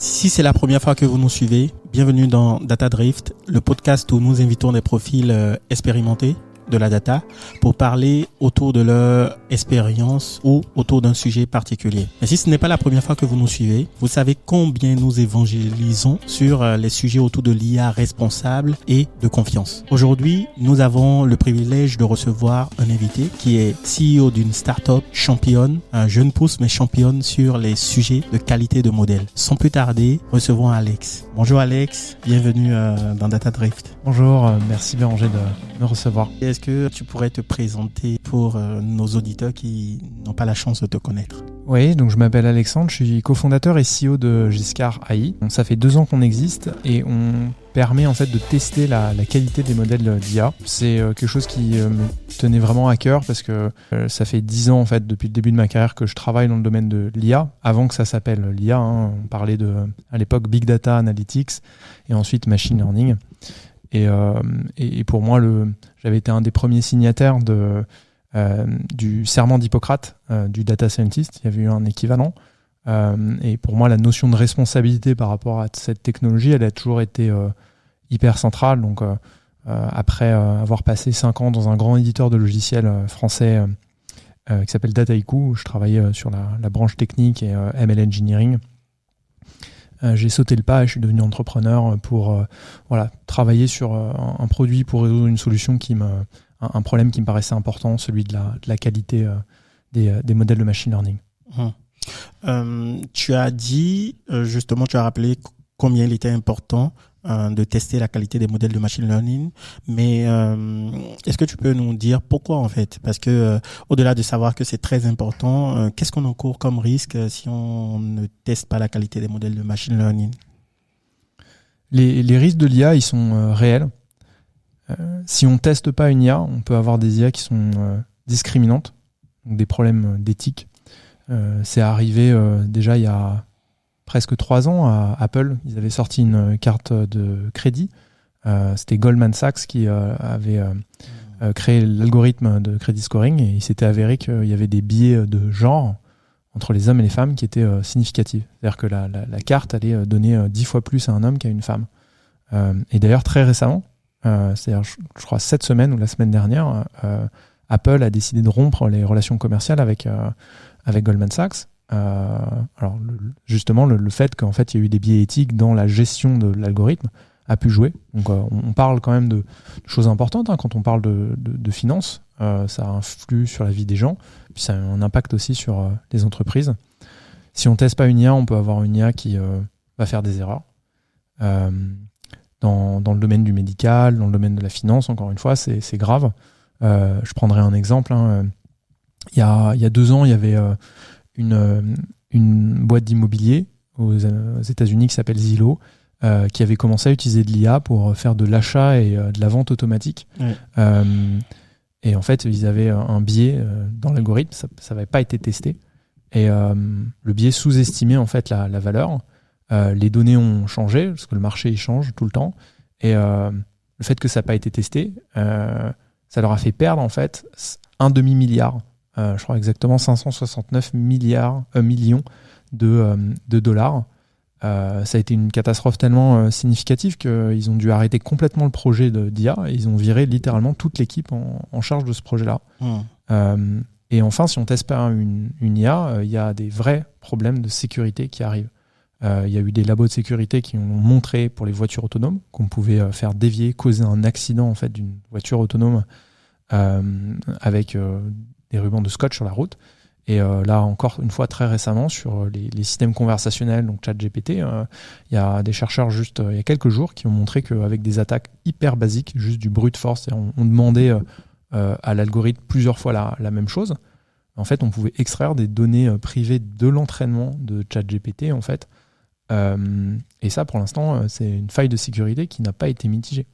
Si c'est la première fois que vous nous suivez, bienvenue dans Data Drift, le podcast où nous invitons des profils expérimentés de la data pour parler autour de leur expérience ou autour d'un sujet particulier. Mais si ce n'est pas la première fois que vous nous suivez, vous savez combien nous évangélisons sur les sujets autour de l'IA responsable et de confiance. Aujourd'hui, nous avons le privilège de recevoir un invité qui est CEO d'une start-up championne, un jeune pousse mais championne sur les sujets de qualité de modèle. Sans plus tarder, recevons Alex. Bonjour Alex, bienvenue dans Data Drift. Bonjour, merci Béranger de me recevoir. Est-ce que tu pourrais te présenter pour nos auditeurs qui n'ont pas la chance de te connaître? Oui, donc je m'appelle Alexandre, je suis cofondateur et CEO de Giscard AI. Donc, ça fait 2 ans qu'on existe et on permet en fait de tester la qualité des modèles d'IA. C'est quelque chose qui me tenait vraiment à cœur parce que ça fait 10 ans en fait depuis le début de ma carrière que je travaille dans le domaine de l'IA. Avant que ça s'appelle l'IA, on parlait à l'époque Big Data Analytics et ensuite Machine Learning. Et pour moi, j'avais été un des premiers signataires du serment d'Hippocrate, du data scientist. Il y avait eu un équivalent. Et pour moi, la notion de responsabilité par rapport à cette technologie, elle a toujours été hyper centrale. Donc, après avoir passé 5 ans dans un grand éditeur de logiciels français qui s'appelle Dataiku, où je travaillais sur la branche technique et ML Engineering, j'ai sauté le pas et je suis devenu entrepreneur pour travailler sur un produit pour résoudre une solution un problème qui me paraissait important, celui de la qualité des modèles de machine learning. Tu as dit, justement, tu as rappelé combien il était important de tester la qualité des modèles de machine learning, mais est-ce que tu peux nous dire pourquoi en fait? Parce que au-delà de savoir que c'est très important, qu'est-ce qu'on encourt comme risque si on ne teste pas la qualité des modèles de machine learning? Les risques de l'IA, ils sont réels. Si on teste pas une IA, on peut avoir des IA qui sont discriminantes, donc des problèmes d'éthique. C'est arrivé déjà il y a presque 3 ans à Apple. Ils avaient sorti une carte de crédit. C'était Goldman Sachs qui avait créé l'algorithme de credit scoring et il s'était avéré qu'il y avait des biais de genre entre les hommes et les femmes qui étaient significatifs. C'est-à-dire que la carte allait donner 10 fois plus à un homme qu'à une femme. Et d'ailleurs, très récemment, c'est-à-dire je crois cette semaine ou la semaine dernière, Apple a décidé de rompre les relations commerciales avec Goldman Sachs. Alors justement le fait qu'en fait il y a eu des biais éthiques dans la gestion de l'algorithme a pu jouer. Donc on parle quand même de choses importantes quand on parle de finances. Ça influe sur la vie des gens, puis ça a un impact aussi sur les entreprises. Si on teste pas une IA, on peut avoir une IA qui va faire des erreurs. Dans le domaine du médical, dans le domaine de la finance, encore une fois, c'est grave. Je prendrai un exemple. Il y a 2 ans, il y avait une boîte d'immobilier aux États-Unis qui s'appelle Zillow, qui avait commencé à utiliser de l'IA pour faire de l'achat et de la vente automatique. Ouais. Et en fait, ils avaient un biais dans l'algorithme, ça n'avait pas été testé. Et le biais sous-estimait en fait la valeur. Les données ont changé, parce que le marché il change tout le temps. Et le fait que ça n'a pas été testé, ça leur a fait perdre en fait un demi-milliard. Je crois exactement 569 millions de dollars. Ça a été une catastrophe tellement significative qu'ils ont dû arrêter complètement le projet d'IA et ils ont viré littéralement toute l'équipe en charge de ce projet-là. Et enfin, si on teste pas une IA, il y a des vrais problèmes de sécurité qui arrivent. Il y a eu des labos de sécurité qui ont montré pour les voitures autonomes qu'on pouvait faire dévier, causer un accident en fait, d'une voiture autonome avec des rubans de scotch sur la route. Et là, encore une fois, très récemment, sur les systèmes conversationnels, donc ChatGPT, il y a des chercheurs il y a quelques jours qui ont montré qu'avec des attaques hyper basiques, juste du brute force, on demandait à l'algorithme plusieurs fois la même chose. En fait, on pouvait extraire des données privées de l'entraînement de ChatGPT, en fait. Et ça, pour l'instant, c'est une faille de sécurité qui n'a pas été mitigée.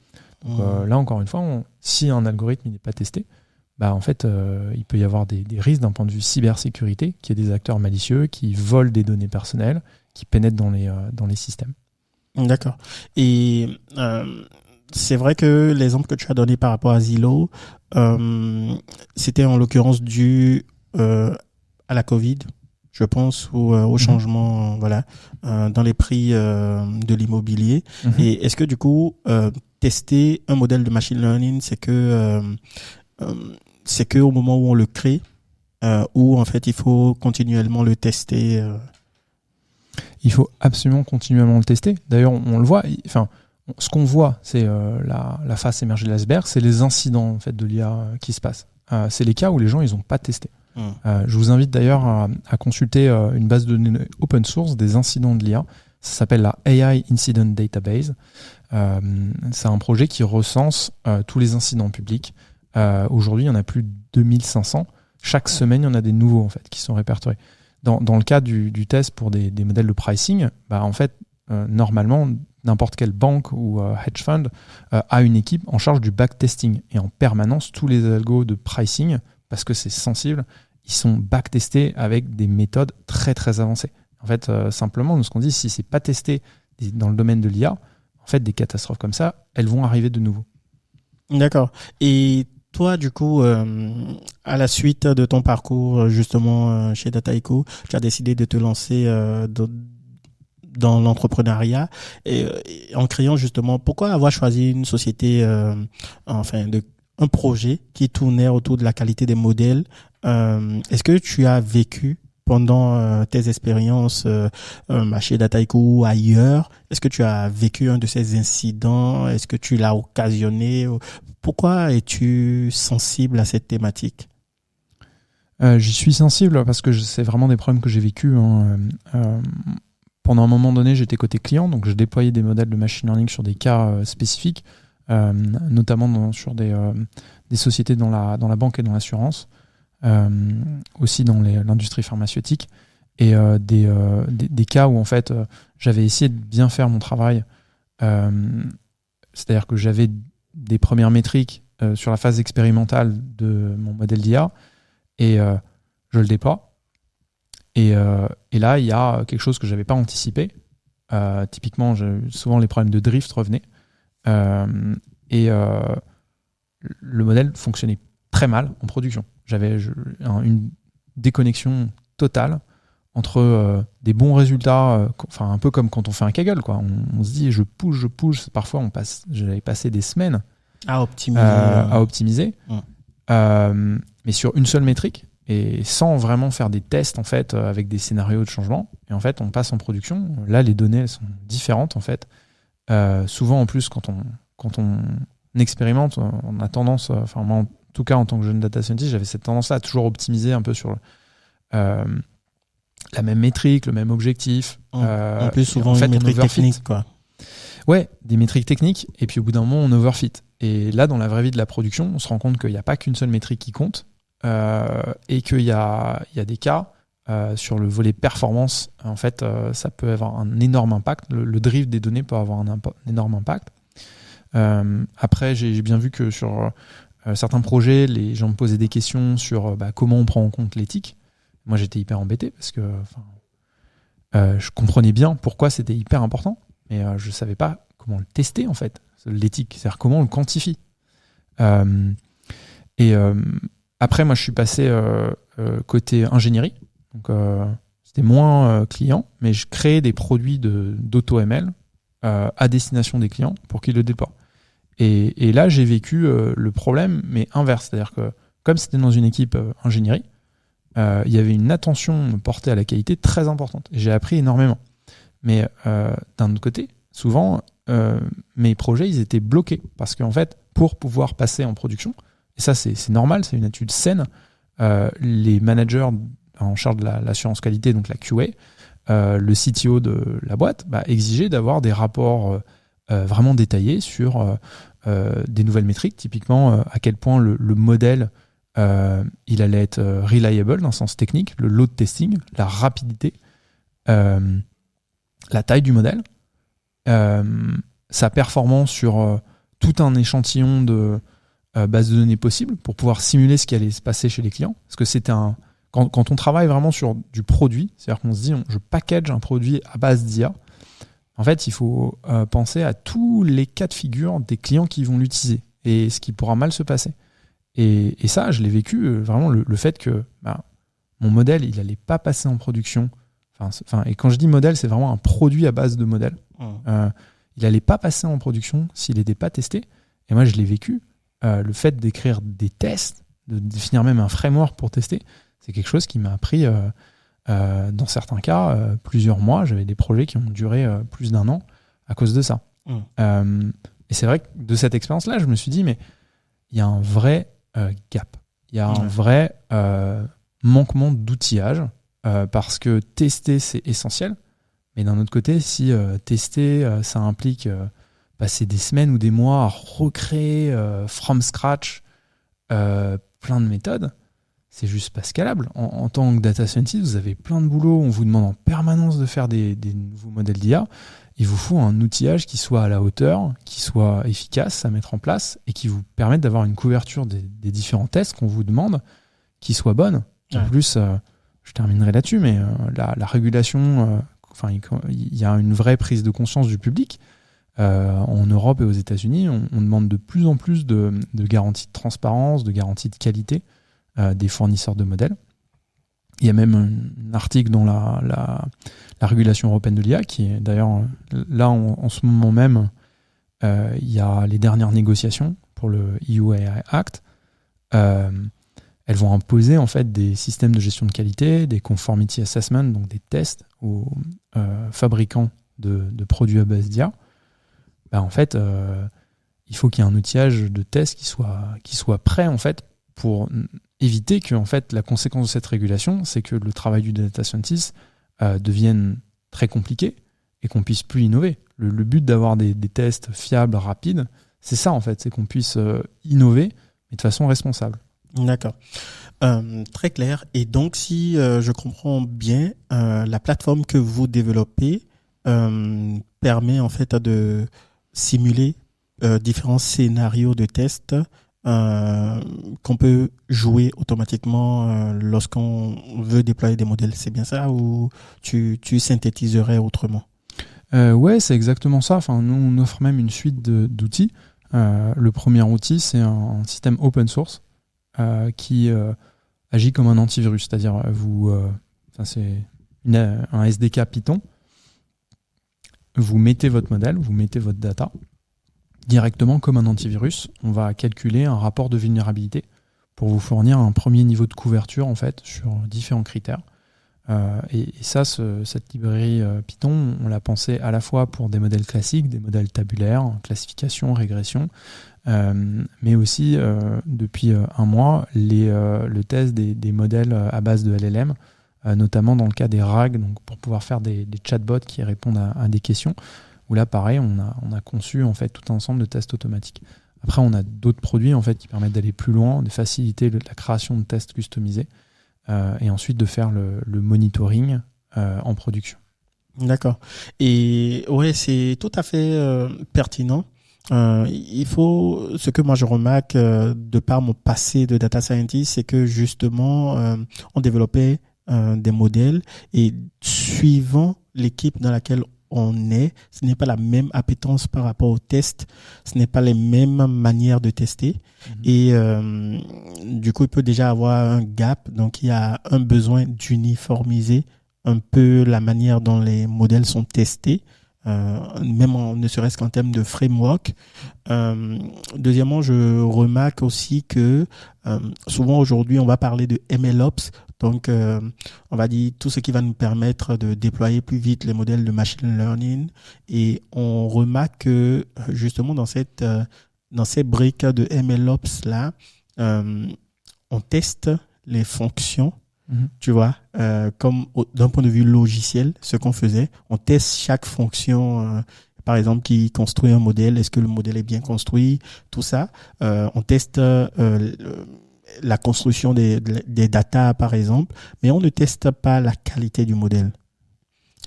Donc là, encore une fois, si un algorithme n'est pas testé, en fait, il peut y avoir des risques d'un point de vue cybersécurité, qu'il y ait des acteurs malicieux qui volent des données personnelles, qui pénètrent dans les systèmes. D'accord. Et c'est vrai que l'exemple que tu as donné par rapport à Zillow, c'était en l'occurrence dû à la Covid. je pense, au changement dans les prix de l'immobilier. Et est-ce que du coup, tester un modèle de machine learning, c'est que au moment où on le crée, ou en fait il faut continuellement le tester Il faut absolument continuellement le tester. D'ailleurs, on le voit. Ce qu'on voit, c'est la face émergée de l'iceberg, c'est les incidents en fait de l'IA qui se passent. C'est les cas où les gens ils n'ont pas testé. Je vous invite d'ailleurs à consulter une base de données open source des incidents de l'IA. Ça s'appelle la AI Incident Database. C'est un projet qui recense tous les incidents publics. Aujourd'hui, il y en a plus de 2500. Chaque semaine, il y en a des nouveaux en fait qui sont répertoriés. Dans le cas du test pour des modèles de pricing, en fait, normalement, n'importe quelle banque ou hedge fund a une équipe en charge du backtesting. Et en permanence, tous les algos de pricing, parce que c'est sensible, ils sont backtestés avec des méthodes très très avancées. En fait, simplement, nous, ce qu'on dit, si c'est pas testé dans le domaine de l'IA, en fait, des catastrophes comme ça, elles vont arriver de nouveau. D'accord. Et toi, du coup, à la suite de ton parcours justement chez Dataiku, tu as décidé de te lancer dans l'entrepreneuriat et en créant justement, pourquoi avoir choisi une société, un projet qui tournait autour de la qualité des modèles. Est-ce que tu as vécu pendant tes expériences chez Dataiku ou ailleurs, est-ce que tu as vécu un de ces incidents? Est-ce que tu l'as occasionné? Pourquoi es-tu sensible à cette thématique? J'y suis sensible parce que c'est vraiment des problèmes que j'ai vécu. Pendant un moment donné, j'étais côté client, donc je déployais des modèles de machine learning sur des cas spécifiques, notamment sur des sociétés dans la banque et dans l'assurance, aussi dans l'industrie pharmaceutique, et des cas où en fait j'avais essayé de bien faire mon travail, c'est-à-dire que j'avais des premières métriques sur la phase expérimentale de mon modèle d'IA, et je le déploie. Et là, il y a quelque chose que je n'avais pas anticipé. Typiquement, souvent les problèmes de drift revenaient. Et le modèle fonctionnait très mal en production. J'avais une déconnexion totale entre des bons résultats, un peu comme quand on fait un Kaggle, quoi. On se dit, je push. Parfois, j'avais passé des semaines à optimiser. Mais sur une seule métrique, et sans vraiment faire des tests en fait avec des scénarios de changement. Et en fait, on passe en production. Là, les données elles sont différentes en fait. Souvent, en plus, quand on expérimente, on a tendance, moi en tout cas en tant que jeune data scientist, j'avais cette tendance-là à toujours optimiser un peu sur la même métrique, le même objectif. En plus, souvent une métrique technique, quoi. Ouais, des métriques techniques. Et puis au bout d'un moment, on overfit. Et là, dans la vraie vie de la production, on se rend compte qu'il n'y a pas qu'une seule métrique qui compte. Et qu'il y a des cas sur le volet performance, en fait, ça peut avoir un énorme impact. Le drift des données peut avoir un énorme impact. Après, j'ai bien vu que sur certains projets, les gens me posaient des questions sur comment on prend en compte l'éthique. Moi, j'étais hyper embêté parce que je comprenais bien pourquoi c'était hyper important, mais je ne savais pas comment le tester, en fait, l'éthique, c'est-à-dire comment on le quantifie. Après, moi, je suis passé côté ingénierie. Donc, c'était moins client, mais je créais des produits d'auto-ML à destination des clients pour qu'ils le déploient. Et là, j'ai vécu le problème, mais inverse. C'est-à-dire que, comme c'était dans une équipe ingénierie, il y avait une attention portée à la qualité très importante. Et j'ai appris énormément. Mais d'un autre côté, souvent, mes projets, ils étaient bloqués. Parce qu'en fait, pour pouvoir passer en production, et ça, c'est normal, c'est une attitude saine. Les managers en charge de l'assurance qualité, donc la QA, le CTO de la boîte, exigeaient d'avoir des rapports vraiment détaillés sur des nouvelles métriques. Typiquement, à quel point le modèle il allait être reliable dans le sens technique, le load testing, la rapidité, la taille du modèle, sa performance sur tout un échantillon de base de données possible pour pouvoir simuler ce qui allait se passer chez les clients. Parce que c'était quand on travaille vraiment sur du produit, c'est-à-dire qu'on se dit je package un produit à base d'IA, en fait, il faut penser à tous les cas de figure des clients qui vont l'utiliser et ce qui pourra mal se passer. Et ça, je l'ai vécu vraiment le fait que mon modèle, il n'allait pas passer en production. Et quand je dis modèle, c'est vraiment un produit à base de modèle. Il n'allait pas passer en production s'il n'était pas testé. Et moi, je l'ai vécu. Le fait d'écrire des tests, de définir même un framework pour tester, c'est quelque chose qui m'a pris, dans certains cas, plusieurs mois. J'avais des projets qui ont duré plus d'1 an à cause de ça. Et c'est vrai que de cette expérience-là, je me suis dit, mais il y a un vrai gap. Il y a un vrai manquement d'outillage parce que tester, c'est essentiel. Mais d'un autre côté, si tester, ça implique passer des semaines ou des mois à recréer from scratch plein de méthodes, c'est juste pas scalable. En tant que data scientist, vous avez plein de boulot, on vous demande en permanence de faire des nouveaux modèles d'IA. Il vous faut un outillage qui soit à la hauteur, qui soit efficace à mettre en place et qui vous permette d'avoir une couverture des différents tests qu'on vous demande qui soit bonne. En plus, je terminerai là-dessus, mais la régulation, il y a une vraie prise de conscience du public. En Europe et aux États-Unis, on demande de plus en plus de garanties de transparence, de garanties de qualité des fournisseurs de modèles. Il y a même un article dans la régulation européenne de l'IA qui est d'ailleurs là en ce moment même, il y a les dernières négociations pour le EU AI Act. Elles vont imposer en fait des systèmes de gestion de qualité, des conformity assessment, donc des tests aux fabricants de produits à base d'IA. En fait, il faut qu'il y ait un outillage de test qui soit prêt en fait pour éviter que en fait la conséquence de cette régulation, c'est que le travail du data scientist devienne très compliqué et qu'on puisse plus innover. Le but d'avoir des tests fiables, rapides, c'est ça en fait, c'est qu'on puisse innover mais de façon responsable. D'accord. Très clair. Et donc, si je comprends bien, la plateforme que vous développez permet en fait de simuler différents scénarios de tests qu'on peut jouer automatiquement lorsqu'on veut déployer des modèles. C'est bien ça ou tu synthétiserais autrement? Ouais, c'est exactement ça. Enfin, nous, on offre même une suite d'outils. Le premier outil, c'est un système open source qui agit comme un antivirus. C'est-à-dire, c'est un SDK Python. Vous mettez votre modèle, vous mettez votre data directement comme un antivirus. On va calculer un rapport de vulnérabilité pour vous fournir un premier niveau de couverture en fait sur différents critères. Et ça, cette librairie Python, on l'a pensé à la fois pour des modèles classiques, des modèles tabulaires, classification, régression, mais aussi depuis 1 mois le test des modèles à base de LLM, notamment dans le cas des RAG, donc pour pouvoir faire des chatbots qui répondent à des questions, où là pareil on a conçu en fait tout un ensemble de tests automatiques. Après on a d'autres produits en fait qui permettent d'aller plus loin, de faciliter la création de tests customisés et ensuite de faire le monitoring en production. D'accord. Et ouais, c'est tout à fait pertinent. Il faut, ce que moi je remarque de par mon passé de data scientist, c'est que justement on développait des modèles et suivant l'équipe dans laquelle on est, ce n'est pas la même appétence par rapport au test, ce n'est pas les mêmes manières de tester. Et du coup il peut déjà avoir un gap, donc il y a un besoin d'uniformiser un peu la manière dont les modèles sont testés, même ne serait-ce qu'en termes de framework. Deuxièmement, je remarque aussi que souvent aujourd'hui on va parler de MLOps. Donc, on va dire tout ce qui va nous permettre de déployer plus vite les modèles de machine learning. Et on remarque que justement dans ces briques de MLOps là, on teste les fonctions. Tu vois, comme d'un point de vue logiciel, ce qu'on faisait, on teste chaque fonction. Par exemple, qui construit un modèle, est-ce que le modèle est bien construit, tout ça. On teste la construction des data, par exemple, mais on ne teste pas la qualité du modèle.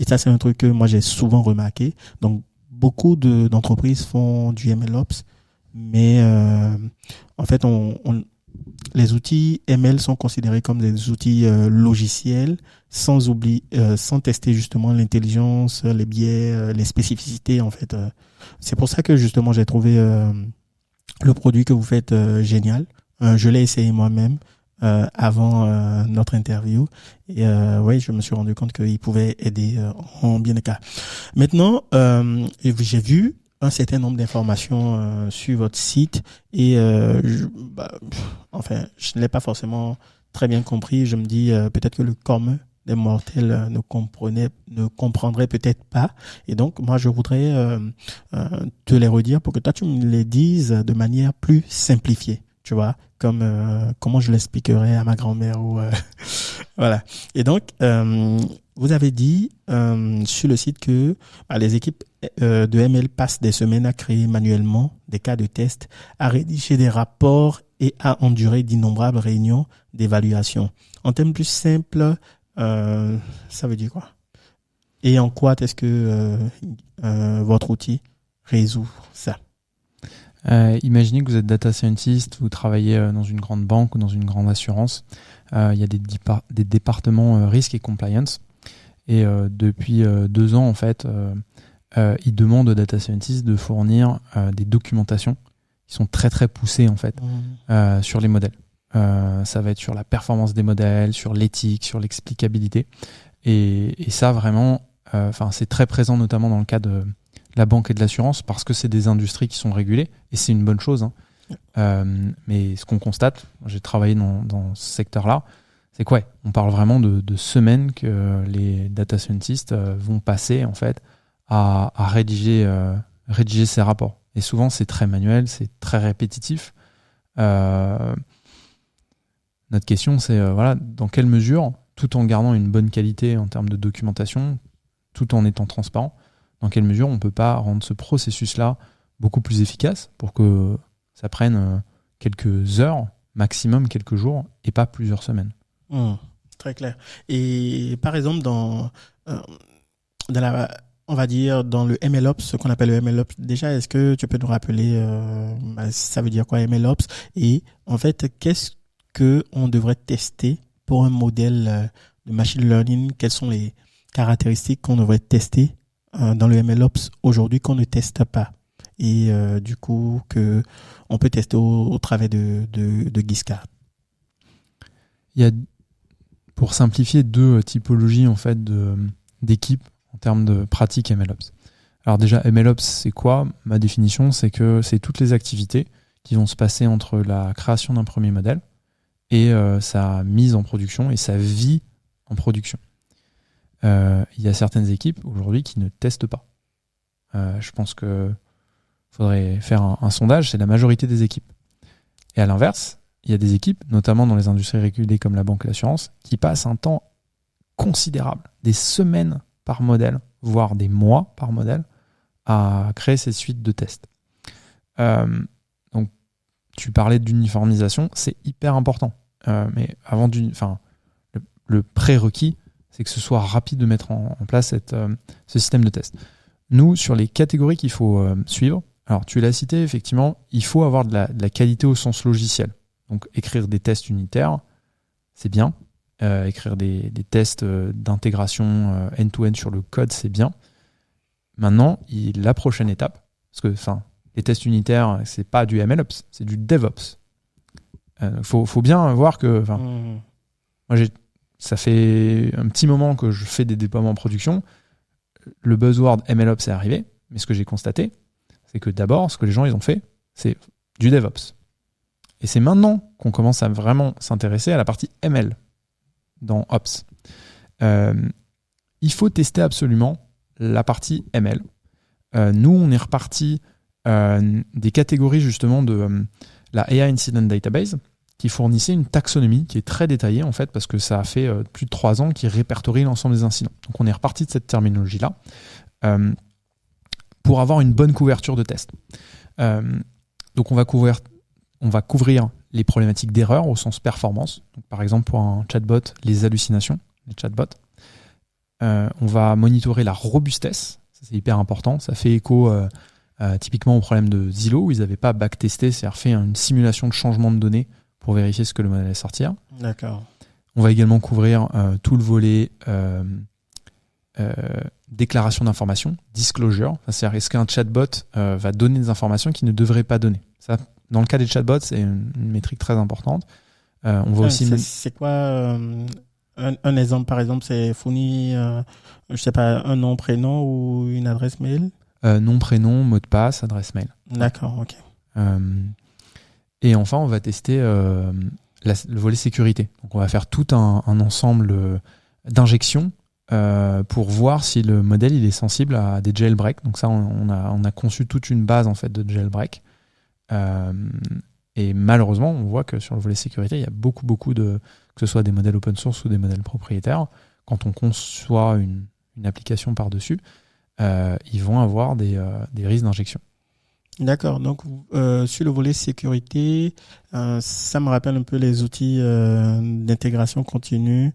Et ça, c'est un truc que moi, j'ai souvent remarqué. Donc, beaucoup d'entreprises font du MLOps, mais en fait, les outils ML sont considérés comme des outils logiciels, sans tester justement l'intelligence, les biais, les spécificités, en fait. C'est pour ça que justement, j'ai trouvé le produit que vous faites génial. Je l'ai essayé moi-même. avant notre interview. Et oui, je me suis rendu compte qu'il pouvait aider en bien des cas. Maintenant, j'ai vu un certain nombre d'informations sur votre site et je ne l'ai pas forcément très bien compris. Je me dis peut-être que le commun des mortels ne comprendrait peut-être pas. Et donc, moi, je voudrais te les redire pour que toi, tu me les dises de manière plus simplifiée. Tu vois, comme comment je l'expliquerais à ma grand-mère ou voilà. Et donc, vous avez dit sur le site que les équipes de ML passent des semaines à créer manuellement des cas de test, à rédiger des rapports et à endurer d'innombrables réunions d'évaluation. En termes plus simples, ça veut dire quoi? Et en quoi est-ce que votre outil résout ça? Imaginez que vous êtes data scientist, vous travaillez dans une grande banque ou dans une grande assurance. Il y a des départements risque et compliance. Et depuis 2 ans, en fait, ils demandent aux data scientists de fournir des documentations qui sont très très poussées en fait sur les modèles. Ça va être sur la performance des modèles, sur l'éthique, sur l'explicabilité. Et ça vraiment, c'est très présent notamment dans le cas de la banque et de l'assurance parce que c'est des industries qui sont régulées et c'est une bonne chose. Mais ce qu'on constate, j'ai travaillé dans ce secteur-là, c'est quoi? On parle vraiment de semaines que les data scientists vont passer en fait à rédiger ces rapports. Et souvent, c'est très manuel, c'est très répétitif. Notre question, c'est dans quelle mesure, tout en gardant une bonne qualité en termes de documentation, tout en étant transparent, dans quelle mesure on ne peut pas rendre ce processus-là beaucoup plus efficace pour que ça prenne quelques heures, maximum quelques jours, et pas plusieurs semaines. Très clair. Et par exemple, dans on va dire dans le MLOps, ce qu'on appelle le MLOps, déjà, est-ce que tu peux nous rappeler ça veut dire quoi MLOps? Et en fait, qu'est-ce qu'on devrait tester pour un modèle de machine learning? Quelles sont les caractéristiques qu'on devrait tester dans le MLOps aujourd'hui qu'on ne teste pas? Et du coup, que on peut tester au travers de Giscard. Il y a, pour simplifier, 2 typologies en fait d'équipes en termes de pratique MLOps. Alors déjà, MLOps, c'est quoi? Ma définition, c'est que c'est toutes les activités qui vont se passer entre la création d'un premier modèle et sa mise en production et sa vie en production. Il y a certaines équipes aujourd'hui qui ne testent pas. Je pense qu'il faudrait faire un sondage, c'est la majorité des équipes. Et à l'inverse, il y a des équipes, notamment dans les industries régulées comme la banque et l'assurance, qui passent un temps considérable, des semaines par modèle, voire des mois par modèle, à créer ces suites de tests. Donc, tu parlais d'uniformisation, c'est hyper important. Mais avant le prérequis, c'est que ce soit rapide de mettre en place ce système de test. Nous, sur les catégories qu'il faut suivre, alors tu l'as cité, effectivement, il faut avoir de la qualité au sens logiciel. Donc écrire des tests unitaires, c'est bien. Écrire des tests d'intégration end-to-end sur le code, c'est bien. Maintenant, la prochaine étape, parce que les tests unitaires, c'est pas du MLOps, c'est du DevOps. Faut bien voir que moi ça fait un petit moment que je fais des déploiements en production. Le buzzword MLOps est arrivé, mais ce que j'ai constaté, c'est que d'abord, ce que les gens ils ont fait, c'est du DevOps. Et c'est maintenant qu'on commence à vraiment s'intéresser à la partie ML dans Ops. Il faut tester absolument la partie ML. Nous, on est reparti des catégories justement de la AI Incident Database qui fournissait une taxonomie qui est très détaillée en fait parce que ça a fait plus de 3 ans qu'il répertorie l'ensemble des incidents. Donc on est reparti de cette terminologie-là pour avoir une bonne couverture de tests. Donc on va couvrir les problématiques d'erreur au sens performance. Donc, par exemple, pour un chatbot, les hallucinations, les chatbots. On va monitorer la robustesse. Ça, c'est hyper important. Ça fait écho typiquement au problème de Zillow où ils n'avaient pas backtesté, c'est-à-dire fait une simulation de changement de données pour vérifier ce que le modèle allait sortir. D'accord. On va également couvrir tout le volet déclaration d'informations, disclosure. C'est-à-dire, est-ce qu'un chatbot va donner des informations qu'il ne devrait pas donner? Ça, dans le cas des chatbots, c'est une métrique très importante. On va aussi... C'est quoi un exemple, par exemple, c'est fournir, je sais pas, un nom, prénom ou une adresse mail? Nom, prénom, mot de passe, adresse mail. D'accord, ok. Et enfin, on va tester le volet sécurité. Donc, on va faire tout un ensemble d'injections pour voir si le modèle il est sensible à des jailbreaks. Donc ça, on a conçu toute une base en fait de jailbreak. Et malheureusement, on voit que sur le volet sécurité, il y a beaucoup de, que ce soit des modèles open source ou des modèles propriétaires, quand on conçoit une application par-dessus, ils vont avoir des risques d'injection. D'accord. Donc, sur le volet sécurité, ça me rappelle un peu les outils d'intégration continue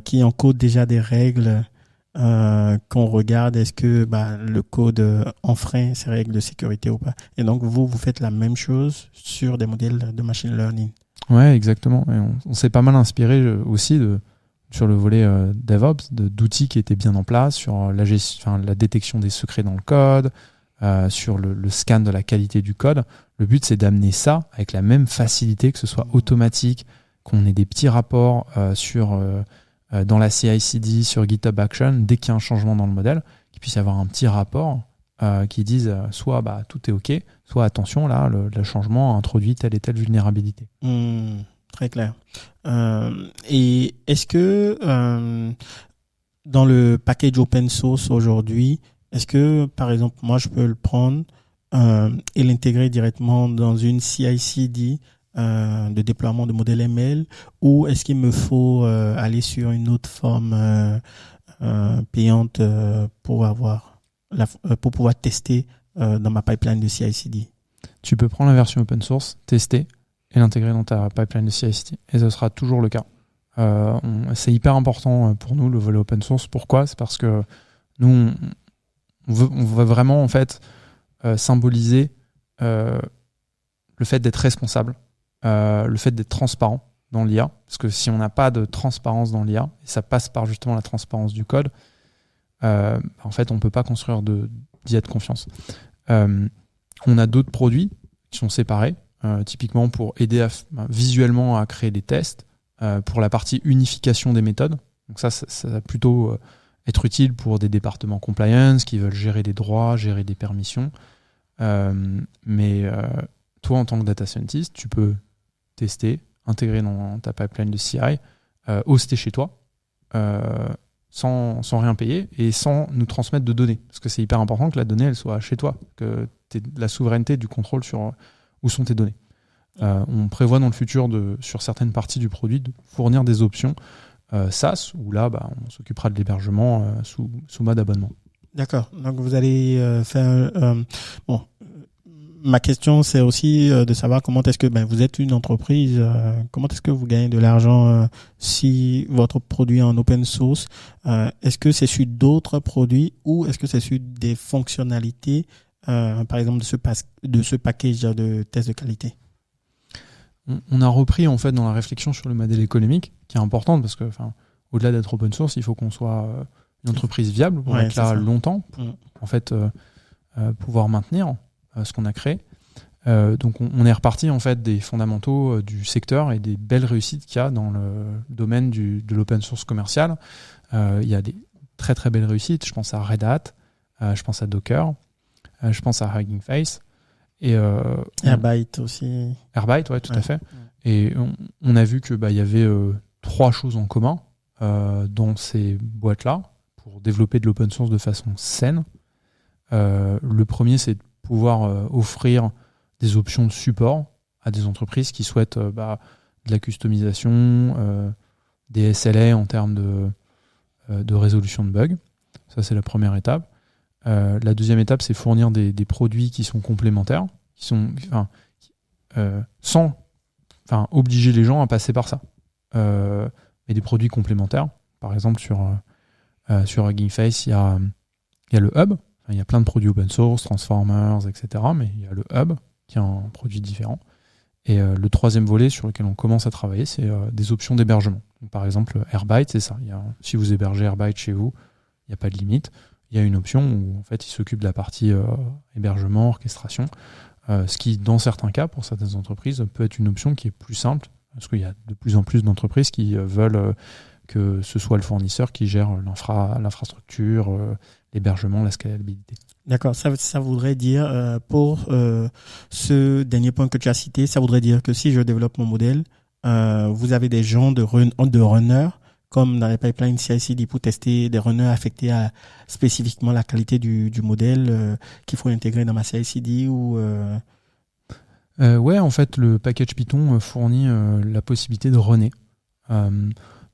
qui encodent déjà des règles qu'on regarde. Est-ce que le code enfreint ces règles de sécurité ou pas? Et donc, vous faites la même chose sur des modèles de machine learning. Ouais, exactement. Et on s'est pas mal inspiré aussi sur le volet DevOps d'outils qui étaient bien en place, sur la détection des secrets dans le code, sur le scan de la qualité du code. Le but, c'est d'amener ça avec la même facilité, que ce soit automatique, qu'on ait des petits rapports dans la CI/CD, sur GitHub Action, dès qu'il y a un changement dans le modèle, qu'il puisse y avoir un petit rapport qui dise soit tout est OK, soit attention, là, le changement a introduit telle et telle vulnérabilité. Très clair. Et est-ce que dans le package open source aujourd'hui, est-ce que, par exemple, moi, je peux le prendre et l'intégrer directement dans une CI/CD de déploiement de modèle ML, ou est-ce qu'il me faut aller sur une autre forme payante pour pouvoir tester dans ma pipeline de CI/CD? Tu peux prendre la version open source, tester et l'intégrer dans ta pipeline de CI/CD. Et ce sera toujours le cas. C'est hyper important pour nous, le volet open source. Pourquoi ? C'est parce que nous, on veut vraiment en fait symboliser le fait d'être responsable, le fait d'être transparent dans l'IA. Parce que si on n'a pas de transparence dans l'IA, et ça passe par justement la transparence du code, en fait, on ne peut pas construire d'IA de confiance. On a d'autres produits qui sont séparés, typiquement pour aider visuellement à créer des tests, pour la partie unification des méthodes. Donc ça va plutôt être utile pour des départements compliance qui veulent gérer des droits, gérer des permissions. Mais toi, en tant que data scientist, tu peux tester, intégrer dans ta pipeline de CI, hoster chez toi, sans rien payer et sans nous transmettre de données. Parce que c'est hyper important que la donnée elle soit chez toi, que tu aies la souveraineté du contrôle sur où sont tes données. On prévoit dans le futur, sur certaines parties du produit, de fournir des options SaaS, où là, on s'occupera de l'hébergement sous mode abonnement. D'accord. Donc, vous allez faire... ma question, c'est aussi de savoir comment est-ce que vous êtes une entreprise, comment est-ce que vous gagnez de l'argent si votre produit est en open source. Est-ce que c'est sur d'autres produits ou est-ce que c'est sur des fonctionnalités, par exemple de ce package de tests de qualité? On a repris en fait dans la réflexion sur le modèle économique, qui est importante parce que au-delà d'être open source, il faut qu'on soit une entreprise viable pour être là longtemps, pour en fait pouvoir maintenir ce qu'on a créé. Donc on est reparti en fait des fondamentaux du secteur et des belles réussites qu'il y a dans le domaine de l'open source commercial. Il y a des très très belles réussites. Je pense à Red Hat, je pense à Docker, je pense à Hugging Face. Et Airbyte aussi. Airbyte, ouais, tout à fait. Et on a vu que il y avait 3 choses en commun dans ces boîtes-là pour développer de l'open source de façon saine. Le premier, c'est de pouvoir offrir des options de support à des entreprises qui souhaitent de la customisation, des SLA en termes de résolution de bugs. Ça, c'est la première étape. La deuxième étape, c'est fournir des produits qui sont complémentaires, qui sont sans obliger les gens à passer par ça. Mais des produits complémentaires. Par exemple, sur Hugging Face, il y a le Hub. Il y a plein de produits open source, Transformers, etc. Mais il y a le Hub, qui est un produit différent. Et le troisième volet sur lequel on commence à travailler, c'est des options d'hébergement. Donc, par exemple, Airbyte, c'est ça. Si vous hébergez Airbyte chez vous, il n'y a pas de limite. Il y a une option où en fait, il s'occupe de la partie hébergement, orchestration, ce qui, dans certains cas, pour certaines entreprises, peut être une option qui est plus simple Parce qu'il y a de plus en plus d'entreprises qui veulent que ce soit le fournisseur qui gère l'infrastructure, l'hébergement, la scalabilité. D'accord, ça voudrait dire, pour ce dernier point que tu as cité, ça voudrait dire que si je développe mon modèle, vous avez des gens de runners, comme dans les pipelines CI/CD pour tester des runners affectés à spécifiquement la qualité du modèle qu'il faut intégrer dans ma CI/CD ou Ouais, en fait, le package Python fournit la possibilité de runner.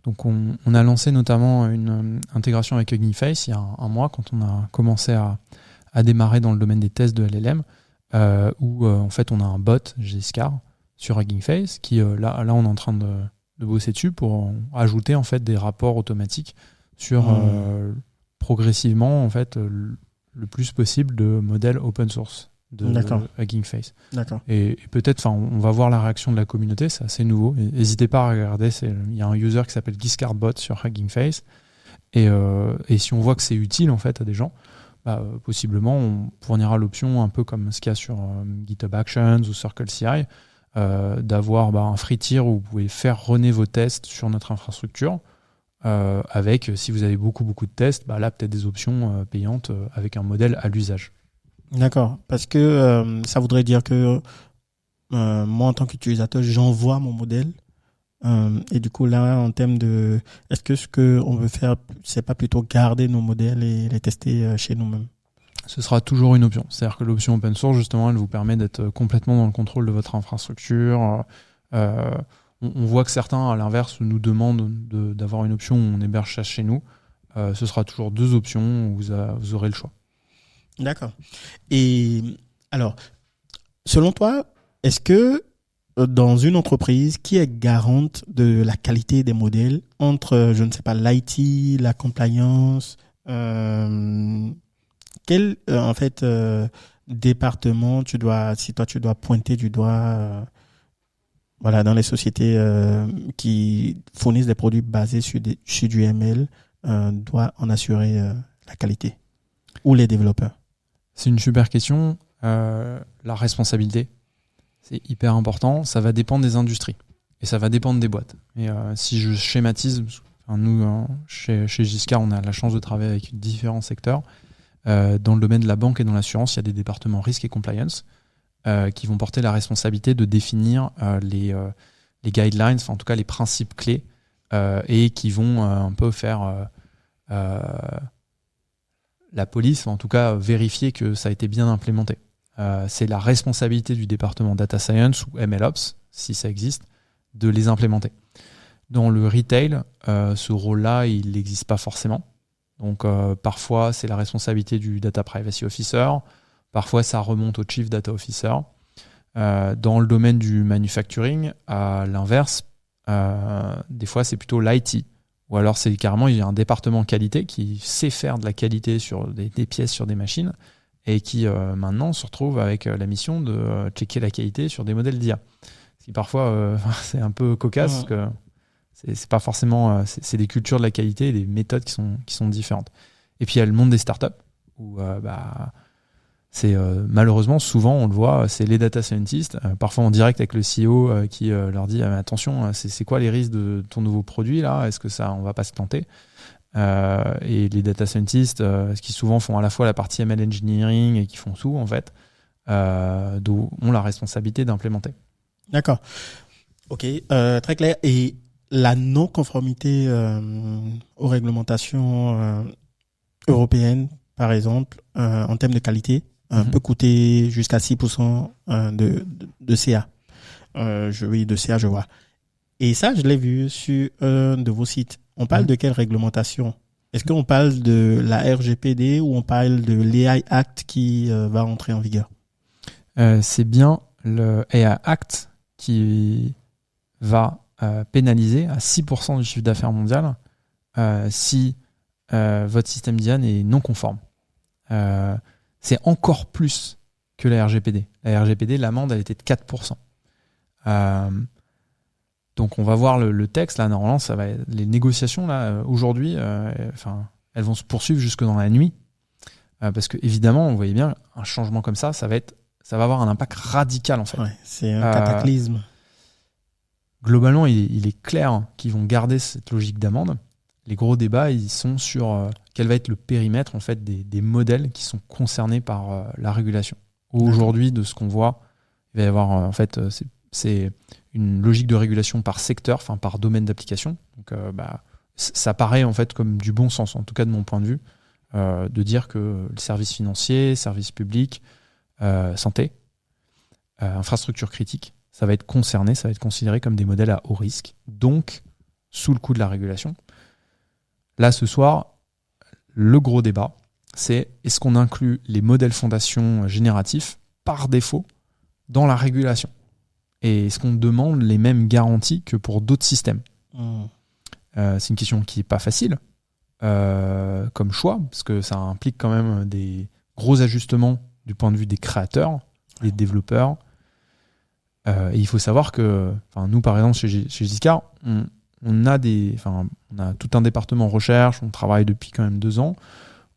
Donc, on a lancé notamment une intégration avec Hugging Face il y a un mois, quand on a commencé à démarrer dans le domaine des tests de LLM, où en fait, on a un bot Gscar sur Hugging Face qui, là, on est en train de bosser dessus pour ajouter en fait des rapports automatiques sur progressivement en fait le plus possible de modèles open source de Hugging Face. D'accord. Et peut-être, on va voir la réaction de la communauté, c'est assez nouveau. N'hésitez pas à regarder, il y a un user qui s'appelle GiscardBot sur Hugging Face. Et si on voit que c'est utile en fait à des gens, possiblement on fournira l'option un peu comme ce qu'il y a sur GitHub Actions ou CircleCI, d'avoir un free tier où vous pouvez faire runner vos tests sur notre infrastructure, avec, si vous avez beaucoup de tests, là peut-être des options payantes avec un modèle à l'usage. D'accord, parce que ça voudrait dire que moi en tant qu'utilisateur, j'envoie mon modèle et du coup là en termes de, est-ce que ce que on veut faire, c'est pas plutôt garder nos modèles et les tester chez nous-mêmes? Ce sera toujours une option. C'est-à-dire que l'option open source, justement, elle vous permet d'être complètement dans le contrôle de votre infrastructure. On voit que certains, à l'inverse, nous demandent d'avoir une option où on héberge ça chez nous. Ce sera toujours deux options où vous aurez le choix. D'accord. Et alors, selon toi, est-ce que dans une entreprise, qui est garante de la qualité des modèles entre, je ne sais pas, l'IT, la compliance, quel en fait département si toi tu dois pointer du doigt dans les sociétés qui fournissent des produits basés sur du ML, doit en assurer la qualité, ou les développeurs? C'est une super question. La responsabilité, c'est hyper important. Ça va dépendre des industries et ça va dépendre des boîtes. Et si je schématise, nous, chez Giscard, on a la chance de travailler avec différents secteurs. Dans le domaine de la banque et dans l'assurance, il y a des départements risque et compliance qui vont porter la responsabilité de définir les guidelines, en tout cas les principes clés, et qui vont un peu faire la police, en tout cas vérifier que ça a été bien implémenté. C'est la responsabilité du département Data Science ou MLOps, si ça existe, de les implémenter. Dans le retail, ce rôle-là, il n'existe pas forcément. Donc parfois, c'est la responsabilité du Data Privacy Officer, parfois ça remonte au Chief Data Officer. Dans le domaine du manufacturing, à l'inverse, des fois c'est plutôt l'IT. Ou alors c'est carrément, il y a un département qualité qui sait faire de la qualité sur des pièces, sur des machines, et qui maintenant se retrouve avec la mission de checker la qualité sur des modèles d'IA. Ce qui parfois c'est un peu cocasse, parce que c'est pas forcément, c'est des cultures de la qualité et des méthodes qui sont différentes. Et puis il y a le monde des startups, où c'est malheureusement, souvent on le voit, c'est les data scientists, parfois en direct avec le CEO qui leur dit attention, c'est quoi les risques de ton nouveau produit là, est-ce que on va pas se planter, et les data scientists qui souvent font à la fois la partie ML engineering et qui font tout en fait, ont la responsabilité d'implémenter. D'accord, ok, très clair. Et la non-conformité aux réglementations européennes, par exemple, en termes de qualité, peut coûter jusqu'à 6% de CA. De CA, je vois. Et ça, je l'ai vu sur un de vos sites. On parle de quelle réglementation? Est-ce qu'on parle de la RGPD ou on parle de l'AI Act qui va entrer en vigueur? C'est bien le AI Act qui va pénaliser à 6% du chiffre d'affaires mondial si votre système d'IA est non conforme. C'est encore plus que la RGPD. La RGPD, l'amende, elle était de 4%. Donc on va voir le texte. Là, normalement, ça va être, les négociations là aujourd'hui, elles vont se poursuivre jusque dans la nuit, parce que évidemment, vous voyez bien, un changement comme ça va avoir un impact radical en fait. Ouais, c'est un cataclysme. globalement, il est clair qu'ils vont garder cette logique d'amende. Les gros débats, ils sont sur quel va être le périmètre en fait, des modèles qui sont concernés par la régulation. Aujourd'hui, de ce qu'on voit, il va y avoir en fait, c'est une logique de régulation par secteur, enfin par domaine d'application. Donc, ça paraît en fait comme du bon sens, en tout cas de mon point de vue, de dire que les services financiers, services publics, santé, infrastructures critiques, ça va être concerné, ça va être considéré comme des modèles à haut risque, donc sous le coup de la régulation. Là, ce soir, le gros débat, c'est est-ce qu'on inclut les modèles fondations génératifs par défaut dans la régulation ? Et est-ce qu'on demande les mêmes garanties que pour d'autres systèmes ? C'est une question qui n'est pas facile comme choix, parce que ça implique quand même des gros ajustements du point de vue des créateurs, des développeurs. Et il faut savoir que nous, par exemple, chez Giscard, on a tout un département recherche, on travaille depuis quand même 2 ans.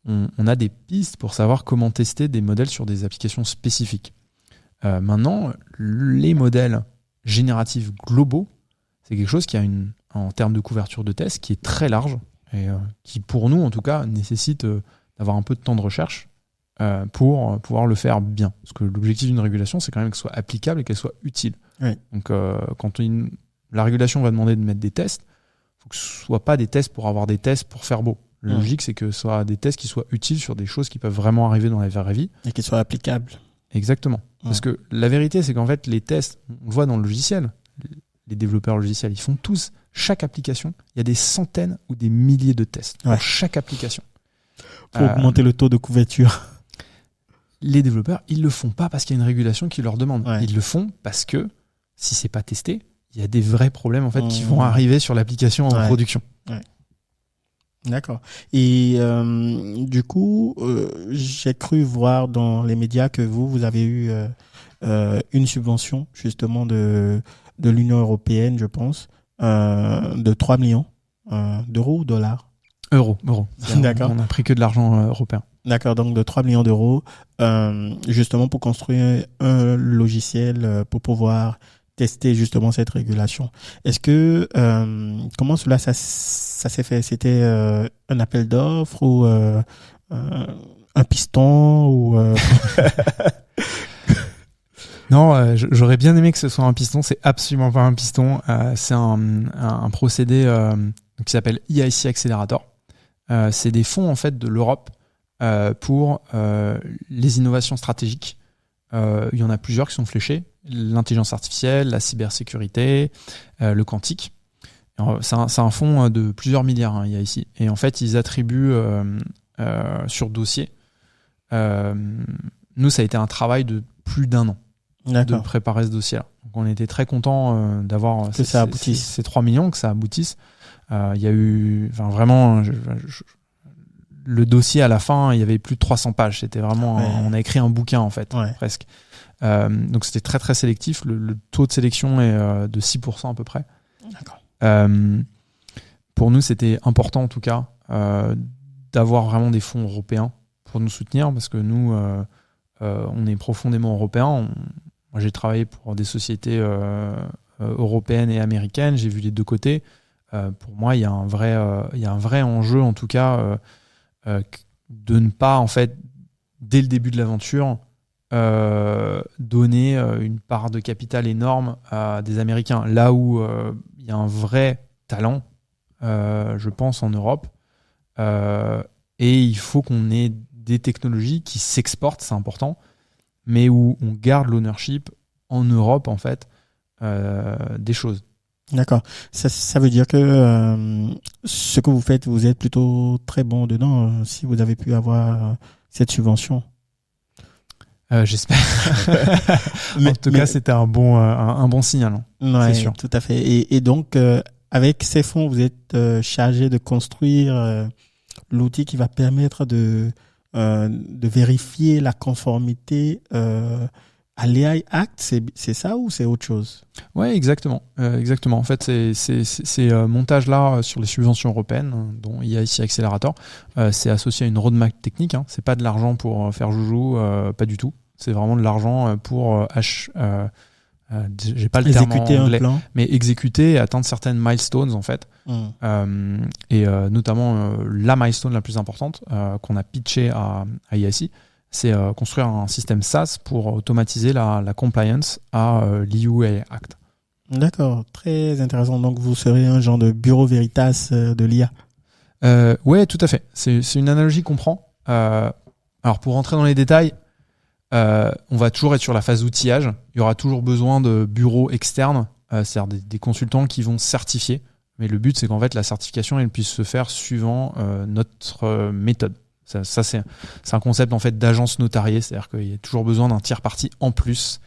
On a des pistes pour savoir comment tester des modèles sur des applications spécifiques. Maintenant, les modèles génératifs globaux, c'est quelque chose qui a en termes de couverture de test qui est très large et qui, pour nous en tout cas, nécessite d'avoir un peu de temps de recherche pour pouvoir le faire bien. Parce que l'objectif d'une régulation, c'est quand même qu'elle soit applicable et qu'elle soit utile. Oui. Donc, quand la régulation va demander de mettre des tests, il faut que ce ne soit pas des tests pour avoir des tests pour faire beau. La logique, c'est que ce soit des tests qui soient utiles sur des choses qui peuvent vraiment arriver dans la vraie vie. Et qui soient applicables. Exactement. Parce que la vérité, c'est qu'en fait, les tests, on le voit dans le logiciel, les développeurs logiciels, ils font tous, chaque application, il y a des centaines ou des milliers de tests pour chaque application. Pour augmenter le taux de couverture. Les développeurs, ils le font pas parce qu'il y a une régulation qui leur demande. Ils le font parce que si c'est pas testé, il y a des vrais problèmes en fait qui vont arriver sur l'application en production. D'accord. Et du coup, j'ai cru voir dans les médias que vous avez eu une subvention justement de l'Union européenne, je pense, de 3 millions d'euros ou dollars ? Euros. D'accord. On n'a pris que de l'argent européen. D'accord, donc de 3 millions d'euros, justement pour construire un logiciel pour pouvoir tester justement cette régulation. Est-ce que, comment cela ça s'est fait ? C'était un appel d'offres ou un piston ou Non, j'aurais bien aimé que ce soit un piston. C'est absolument pas un piston. C'est un procédé qui s'appelle EIC Accelerator. C'est des fonds en fait de l'Europe pour les innovations stratégiques. Il y en a plusieurs qui sont fléchés. L'intelligence artificielle, la cybersécurité, le quantique. C'est un fonds de plusieurs milliards, il y a ici. Et en fait, ils attribuent sur dossier. Nous, ça a été un travail de plus d'1 an de préparer ce dossier-là. Donc, on était très contents d'avoir ces 3 millions, que ça aboutisse. Il y a eu vraiment... le dossier, à la fin, il y avait plus de 300 pages. C'était vraiment... on a écrit un bouquin, en fait, presque. Donc, c'était très, très sélectif. Le taux de sélection est de 6% à peu près. D'accord. Pour nous, c'était important, en tout cas, d'avoir vraiment des fonds européens pour nous soutenir, parce que nous, on est profondément européens. Moi, j'ai travaillé pour des sociétés européennes et américaines. J'ai vu les deux côtés. Pour moi, il y a un vrai enjeu, en tout cas, de ne pas, en fait, dès le début de l'aventure, donner une part de capital énorme à des Américains. Là où il y a un vrai talent, je pense, en Europe. Et il faut qu'on ait des technologies qui s'exportent, c'est important, mais où on garde l'ownership en Europe, en fait, des choses. D'accord. Ça veut dire que ce que vous faites, vous êtes plutôt très bon dedans, si vous avez pu avoir cette subvention. J'espère. En tout cas, c'était un bon signal. Ouais, c'est sûr. Tout à fait. Et donc, avec ces fonds, vous êtes chargé de construire l'outil qui va permettre de vérifier la conformité à l'AI Act. C'est ça ou c'est autre chose ? Oui, exactement. En fait, ces montages-là sur les subventions européennes, dont EIC Accelerator, c'est associé à une roadmap technique. C'est pas de l'argent pour faire joujou, pas du tout. C'est vraiment de l'argent pour j'ai pas le exécuter terme en anglais, un plan. mais exécuter et atteindre certaines milestones en fait. Et notamment la milestone la plus importante qu'on a pitché à IASI, c'est construire un système SaaS pour automatiser la compliance à l'EUA Act. D'accord, très intéressant. Donc vous serez un genre de bureau Veritas de l'IA. Ouais, tout à fait. C'est une analogie qu'on prend. Alors pour rentrer dans les détails, on va toujours être sur la phase d'outillage. Il y aura toujours besoin de bureaux externes, c'est-à-dire des consultants qui vont certifier. Mais le but, c'est qu'en fait, la certification, elle puisse se faire suivant notre méthode. Ça c'est un concept en fait d'agence notariée, c'est-à-dire qu'il y a toujours besoin d'un tiers parti en plus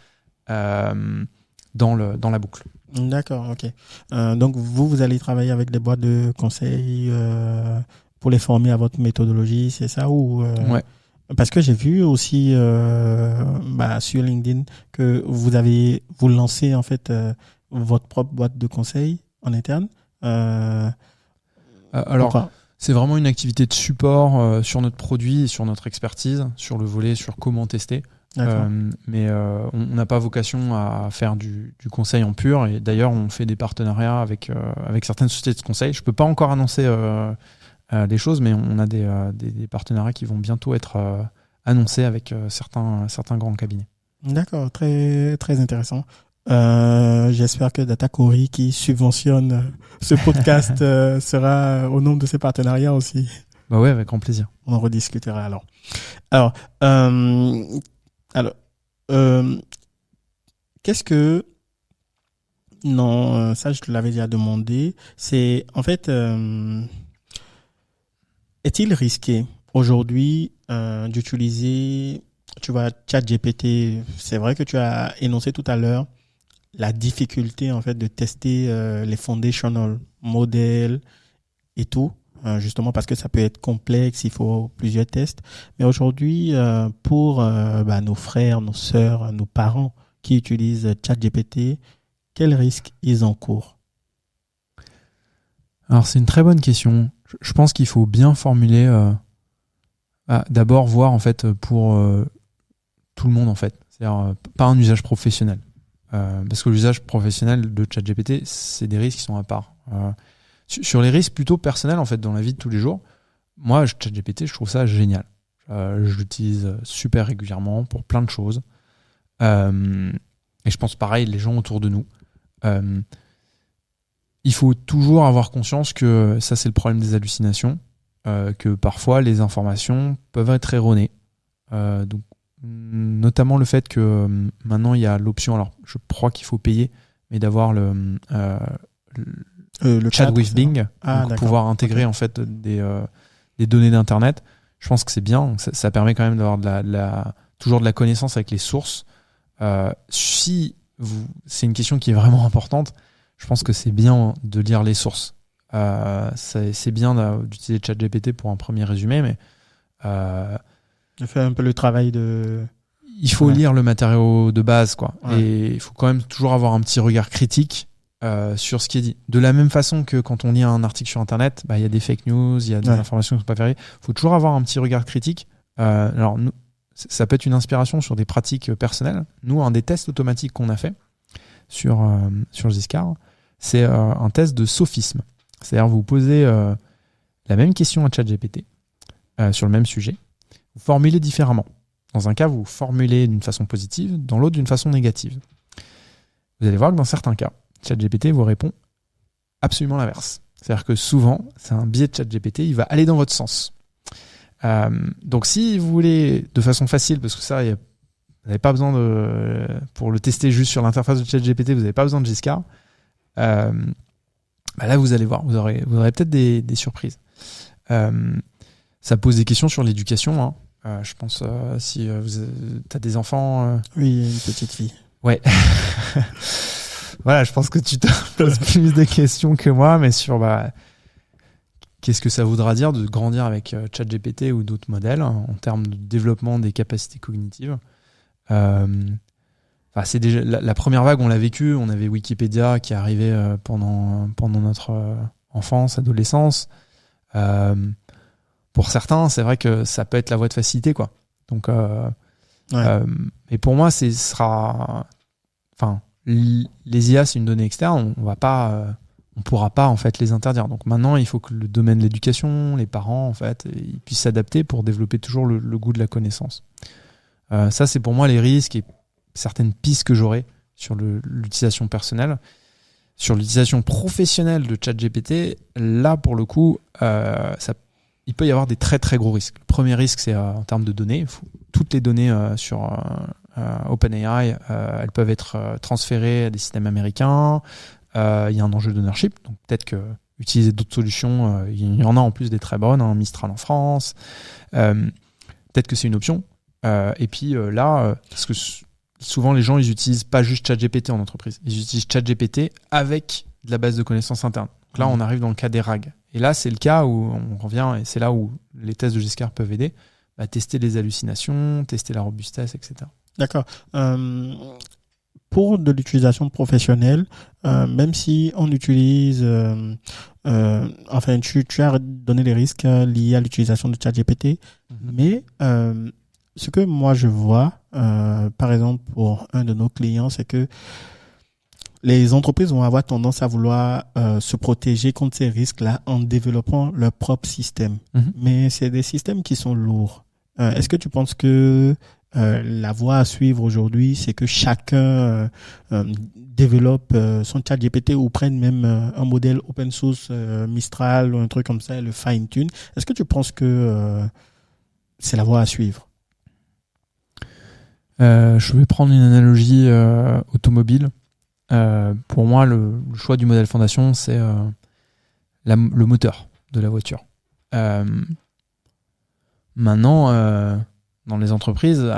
dans la boucle. D'accord, ok. Donc vous allez travailler avec des boîtes de conseil pour les former à votre méthodologie, c'est ça ou Ouais. Parce que j'ai vu aussi sur LinkedIn que vous lancez en fait votre propre boîte de conseil en interne. Alors, c'est vraiment une activité de support sur notre produit et sur notre expertise, sur le volet, sur comment tester. Mais on n'a pas vocation à faire du conseil en pur. Et d'ailleurs, on fait des partenariats avec certaines sociétés de conseil. Je ne peux pas encore annoncer les choses, mais on a des partenariats qui vont bientôt être annoncés avec certains grands cabinets. D'accord, très, très intéressant. J'espère que Datacori, qui subventionne ce podcast, sera au nombre de ses partenariats aussi. Bah ouais, avec grand plaisir. On en rediscutera alors. Qu'est-ce que... Non, ça je te l'avais déjà demandé. C'est en fait, est-il risqué aujourd'hui d'utiliser, tu vois, ChatGPT? C'est vrai que tu as énoncé tout à l'heure la difficulté en fait de tester les foundational models et tout, justement parce que ça peut être complexe, il faut plusieurs tests. Mais aujourd'hui, pour nos frères, nos sœurs, nos parents qui utilisent ChatGPT, quels risques ils encourent? Alors c'est une très bonne question. Je pense qu'il faut bien formuler. D'abord voir en fait pour tout le monde en fait, c'est-à-dire pas un usage professionnel. Parce que l'usage professionnel de ChatGPT, c'est des risques qui sont à part. Sur les risques plutôt personnels en fait dans la vie de tous les jours, moi ChatGPT, je trouve ça génial. Je l'utilise super régulièrement pour plein de choses. Et je pense pareil les gens autour de nous. Il faut toujours avoir conscience que ça c'est le problème des hallucinations, que parfois les informations peuvent être erronées. Donc notamment le fait que maintenant il y a l'option, alors je crois qu'il faut payer, mais d'avoir le chat with Bing, donc pouvoir intégrer en fait des données d'internet. Je pense que c'est bien, ça permet quand même d'avoir toujours de la connaissance avec les sources. C'est une question qui est vraiment importante, je pense que c'est bien de lire les sources. C'est bien d'utiliser ChatGPT pour un premier résumé, mais de faire un peu le travail de... Il faut lire le matériau de base, quoi. Ouais. Et il faut quand même toujours avoir un petit regard critique sur ce qui est dit. De la même façon que quand on lit un article sur Internet, il y a des fake news, il y a des informations qui ne sont pas vérifiées. Il faut toujours avoir un petit regard critique. Alors, nous, ça peut être une inspiration sur des pratiques personnelles. Nous, un des tests automatiques qu'on a fait sur Giscard, c'est un test de sophisme. C'est-à-dire, vous posez la même question à ChatGPT sur le même sujet. Vous formulez différemment. Dans un cas, vous formulez d'une façon positive, dans l'autre d'une façon négative. Vous allez voir que dans certains cas, ChatGPT vous répond absolument l'inverse. C'est-à-dire que souvent, c'est un biais de ChatGPT, il va aller dans votre sens. Donc si vous voulez, de façon facile, parce que ça, vous n'avez pas besoin pour le tester juste sur l'interface de ChatGPT, vous n'avez pas besoin de Giscard. Là, vous allez voir, vous aurez peut-être des surprises. Ça pose des questions sur l'éducation, hein. Je pense si tu as des enfants... Oui, une petite fille. Ouais. Voilà, je pense que tu te poses plus de questions que moi, mais sur qu'est-ce que ça voudra dire de grandir avec ChatGPT ou d'autres modèles en termes de développement des capacités cognitives. C'est déjà la première vague, on l'a vécu. On avait Wikipédia qui arrivait pendant notre enfance, adolescence. Pour certains, c'est vrai que ça peut être la voie de facilité, quoi. Donc, et pour moi, les IA, c'est une donnée externe, on pourra pas en fait les interdire. Donc maintenant, il faut que le domaine de l'éducation, les parents en fait, ils puissent s'adapter pour développer toujours le goût de la connaissance. Ça, c'est pour moi les risques et certaines pistes que j'aurais sur l'utilisation personnelle. Sur l'utilisation professionnelle de ChatGPT, là pour le coup, il peut y avoir des très très gros risques. Le premier risque, c'est en termes de données. Toutes les données sur OpenAI, elles peuvent être transférées à des systèmes américains. Il y a un enjeu d'ownership, donc peut-être que utiliser d'autres solutions, il y en a en plus des très bonnes, hein, Mistral en France. Peut-être que c'est une option. Et puis parce que souvent les gens ils utilisent pas juste ChatGPT en entreprise, ils utilisent ChatGPT avec de la base de connaissances interne. Donc là on arrive dans le cas des RAG. Et là c'est le cas où on revient, et c'est là où les tests de Giscard peuvent aider, à tester les hallucinations, tester la robustesse, etc. D'accord. Pour de l'utilisation professionnelle, même si on utilise, enfin tu as donné les risques liés à l'utilisation de ChatGPT, mais ce que moi je vois, par exemple pour un de nos clients, c'est que les entreprises vont avoir tendance à vouloir se protéger contre ces risques-là en développant leur propre système. Mais c'est des systèmes qui sont lourds. Est-ce que tu penses que la voie à suivre aujourd'hui, c'est que chacun développe son ChatGPT ou prenne même un modèle open source Mistral ou un truc comme ça et le fine-tune? Est-ce que tu penses que c'est la voie à suivre? Je vais prendre une analogie automobile. Pour moi, le choix du modèle fondation, c'est le moteur de la voiture. Maintenant, dans les entreprises,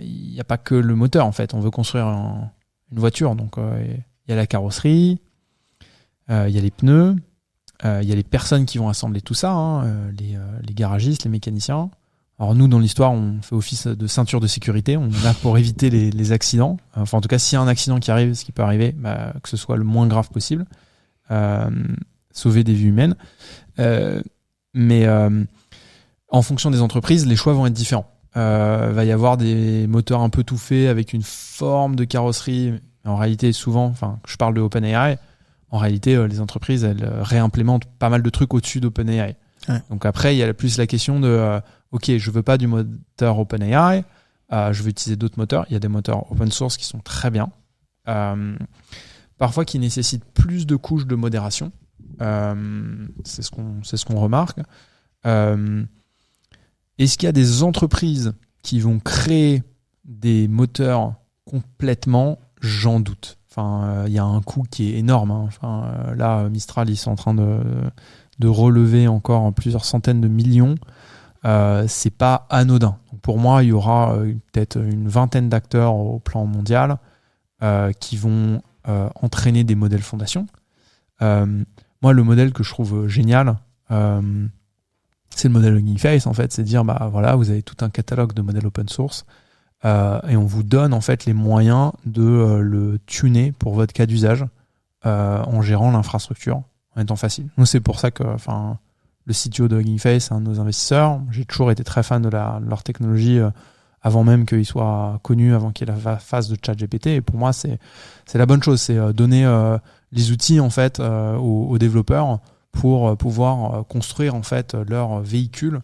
il n'y a pas que le moteur, en fait. On veut construire une voiture. Donc, il y a la carrosserie, il y a les pneus, il y a les personnes qui vont assembler tout ça, hein, les garagistes, les mécaniciens. Alors nous, dans l'histoire, on fait office de ceinture de sécurité. On est là pour éviter les accidents. Enfin, en tout cas, s'il y a un accident qui arrive, ce qui peut arriver, que ce soit le moins grave possible. Sauver des vies humaines. Mais en fonction des entreprises, les choix vont être différents. Va y avoir des moteurs un peu tout faits avec une forme de carrosserie. En réalité, souvent, je parle de OpenAI, en réalité, les entreprises, elles réimplémentent pas mal de trucs au-dessus d'OpenAI. Ouais. Donc après, il y a plus la question de ok, je veux pas du moteur OpenAI, je veux utiliser d'autres moteurs. Il y a des moteurs open source qui sont très bien, parfois qui nécessitent plus de couches de modération. C'est ce qu'on remarque. Est-ce qu'il y a des entreprises qui vont créer des moteurs complètement? J'en doute. Il y a un coût qui est énorme, hein. Là, Mistral, ils sont en train de relever encore plusieurs centaines de millions. C'est pas anodin. Donc pour moi, il y aura peut-être une vingtaine d'acteurs au plan mondial qui vont entraîner des modèles fondations. Moi, le modèle que je trouve génial, c'est le modèle Hugging Face, en fait. C'est de dire, voilà, vous avez tout un catalogue de modèles open source et on vous donne en fait les moyens de le tuner pour votre cas d'usage en gérant l'infrastructure en étant facile. Nous, c'est pour ça que le CTO de Hugging Face, c'est un de nos investisseurs. J'ai toujours été très fan de leur technologie avant même qu'ils soient connus, avant qu'il y ait la phase de ChatGPT. Et pour moi, c'est la bonne chose. C'est donner les outils en fait aux développeurs pour pouvoir construire en fait leur véhicule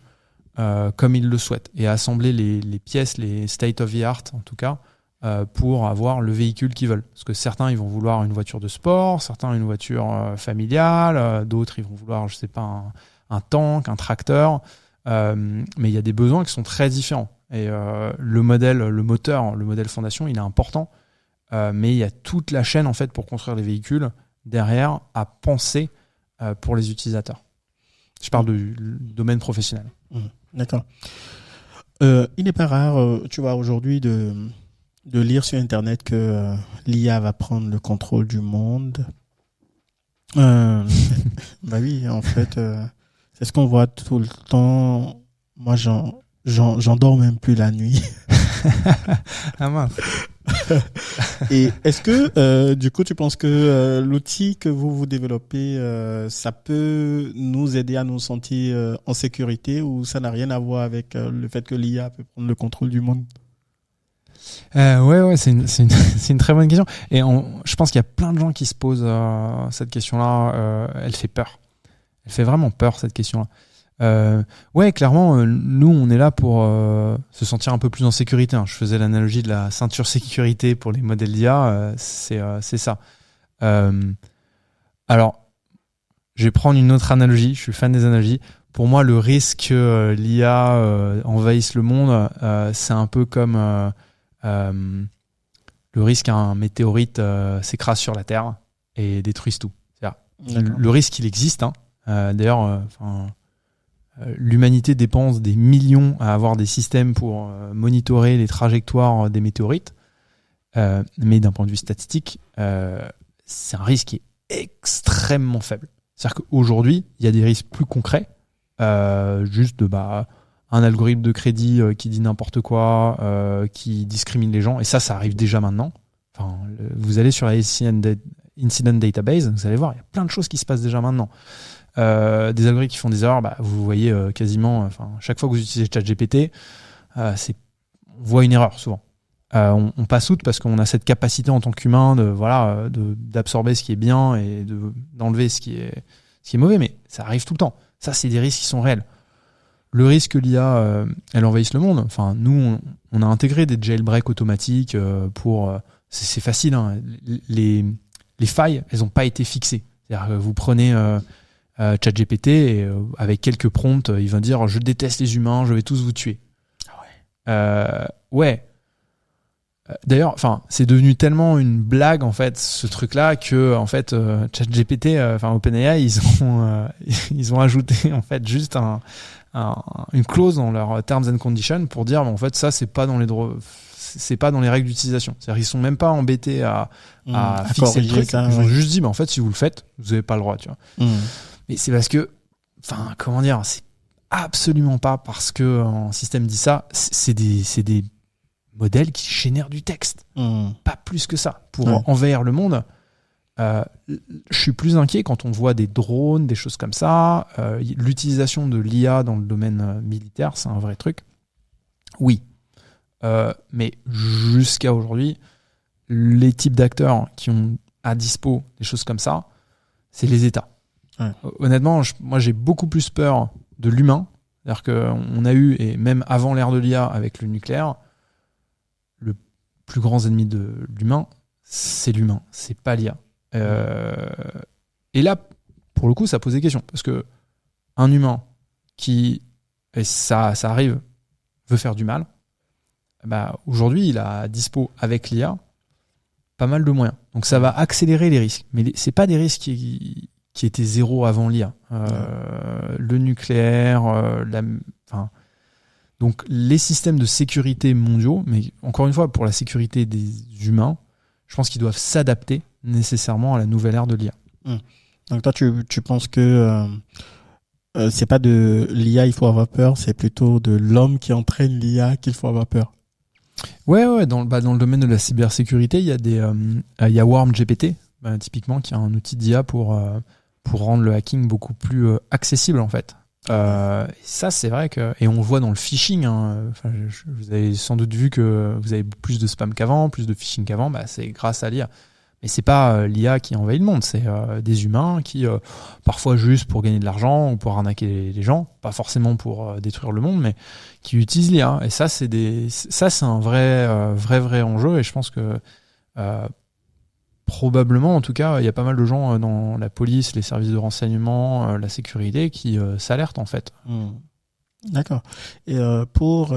comme ils le souhaitent et assembler les pièces, les state of the art en tout cas, pour avoir le véhicule qu'ils veulent. Parce que certains, ils vont vouloir une voiture de sport, certains une voiture familiale, d'autres, ils vont vouloir, je sais pas, un tank, un tracteur, mais il y a des besoins qui sont très différents. Et le modèle fondation, il est important, mais il y a toute la chaîne en fait pour construire les véhicules derrière à penser pour les utilisateurs. Je parle du domaine professionnel. D'accord. Il n'est pas rare, tu vois, aujourd'hui de lire sur Internet que l'IA va prendre le contrôle du monde. Bah oui, en fait, c'est ce qu'on voit tout le temps. Moi, j'en dors même plus la nuit. Ah mince. Et est-ce que, du coup, tu penses que l'outil que vous développez, ça peut nous aider à nous sentir en sécurité ou ça n'a rien à voir avec le fait que l'IA peut prendre le contrôle du monde? Ouais, c'est une très bonne question. Et je pense qu'il y a plein de gens qui se posent cette question-là. Elle fait peur. Elle fait vraiment peur, cette question-là. Ouais, clairement, nous, on est là pour se sentir un peu plus en sécurité. Je faisais l'analogie de la ceinture sécurité pour les modèles d'IA. C'est ça. Alors, je vais prendre une autre analogie. Je suis fan des analogies. Pour moi, le risque que l'IA envahisse le monde, c'est un peu comme le risque qu'un météorite s'écrase sur la Terre et détruise tout. Le risque, il existe. D'ailleurs, l'humanité dépense des millions à avoir des systèmes pour monitorer les trajectoires des météorites. Mais d'un point de vue statistique, c'est un risque qui est extrêmement faible. C'est-à-dire qu'aujourd'hui, il y a des risques plus concrets. Juste un algorithme de crédit qui dit n'importe quoi, qui discrimine les gens, et ça arrive déjà maintenant. Vous allez sur la Incident Database, vous allez voir, il y a plein de choses qui se passent déjà maintenant. Des algorithmes qui font des erreurs, vous voyez quasiment, chaque fois que vous utilisez ChatGPT, on voit une erreur souvent. On passe outre parce qu'on a cette capacité en tant qu'humain d'absorber ce qui est bien et d'enlever ce qui est mauvais, mais ça arrive tout le temps. Ça, c'est des risques qui sont réels. Le risque que l'IA, elle envahisse le monde, nous, on a intégré des jailbreaks automatiques pour... c'est facile, les failles, elles n'ont pas été fixées. C'est-à-dire que vous prenez ChatGPT et avec quelques prompts, il va dire « Je déteste les humains, je vais tous vous tuer ». Ouais. D'ailleurs, c'est devenu tellement une blague en fait ce truc-là que en fait ChatGPT, OpenAI, ils ont ajouté en fait juste une clause dans leur terms and conditions pour dire en fait ça c'est pas dans les règles d'utilisation. C'est-à-dire qu'ils sont même pas embêtés à fixer le truc. Ils ont juste dit en fait si vous le faites, vous avez pas le droit, tu vois. Mais c'est parce que c'est absolument pas parce que un système dit ça, c'est des modèles qui génèrent du texte. Pas plus que ça. Pour envahir le monde, je suis plus inquiet quand on voit des drones, des choses comme ça. L'utilisation de l'IA dans le domaine militaire, c'est un vrai truc. Oui. Mais jusqu'à aujourd'hui, les types d'acteurs qui ont à dispo des choses comme ça, c'est les États. Honnêtement, moi j'ai beaucoup plus peur de l'humain. C'est-à-dire qu'on a eu, et même avant l'ère de l'IA avec le nucléaire, le plus grand ennemi de l'humain, c'est l'humain, c'est pas l'IA. Et là, pour le coup, ça pose des questions. Parce que un humain qui, et ça arrive, veut faire du mal, aujourd'hui, il a à dispo avec l'IA pas mal de moyens. Donc ça va accélérer les risques. Mais c'est pas des risques qui étaient zéro avant l'IA. Le nucléaire, donc les systèmes de sécurité mondiaux, mais encore une fois, pour la sécurité des humains, je pense qu'ils doivent s'adapter nécessairement à la nouvelle ère de l'IA. Donc toi, tu penses que c'est pas de l'IA il faut avoir peur, c'est plutôt de l'homme qui entraîne l'IA qu'il faut avoir peur? Ouais, dans le domaine de la cybersécurité, il y a WarmGPT, typiquement, qui est un outil d'IA pour rendre le hacking beaucoup plus accessible, en fait. Ça, c'est vrai que... Et on le voit dans le phishing. Vous avez sans doute vu que vous avez plus de spam qu'avant, plus de phishing qu'avant. C'est grâce à l'IA. Mais c'est pas l'IA qui envahit le monde. C'est des humains qui, parfois juste pour gagner de l'argent ou pour arnaquer les gens, pas forcément pour détruire le monde, mais qui utilisent l'IA. Et ça, c'est un vrai enjeu. Et je pense que... probablement, en tout cas, il y a pas mal de gens dans la police, les services de renseignement, la sécurité qui s'alertent en fait. D'accord. Et pour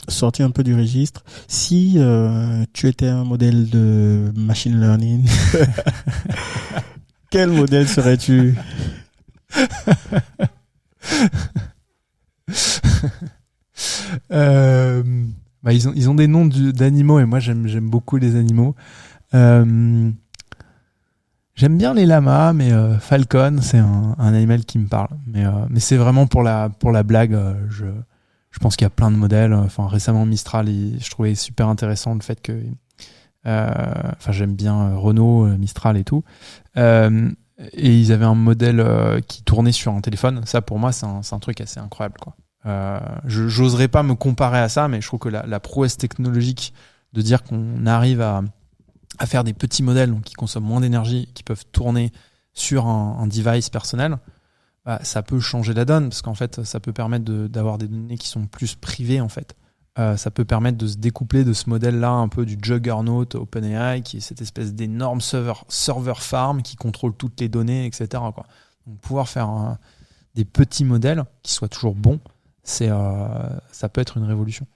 sortir un peu du registre, si tu étais un modèle de machine learning, quel modèle serais-tu? Ils ont des noms d'animaux et moi j'aime beaucoup les animaux. J'aime bien les lamas, mais Falcon, c'est un animal qui me parle. Mais c'est vraiment pour la blague. Je pense qu'il y a plein de modèles. Récemment, Mistral, je trouvais super intéressant le fait que... j'aime bien Renault, Mistral et tout. Et ils avaient un modèle qui tournait sur un téléphone. Ça, pour moi, c'est un truc assez incroyable, quoi. J'oserais pas me comparer à ça, mais je trouve que la prouesse technologique de dire qu'on arrive à faire des petits modèles donc, qui consomment moins d'énergie, qui peuvent tourner sur un device personnel, bah, ça peut changer la donne parce qu'en fait, ça peut permettre d'avoir des données qui sont plus privées en fait. Ça peut permettre de se découpler de ce modèle-là un peu du juggernaut OpenAI, qui est cette espèce d'énorme server farm qui contrôle toutes les données, etc. quoi. Donc pouvoir faire des petits modèles qui soient toujours bons, ça peut être une révolution.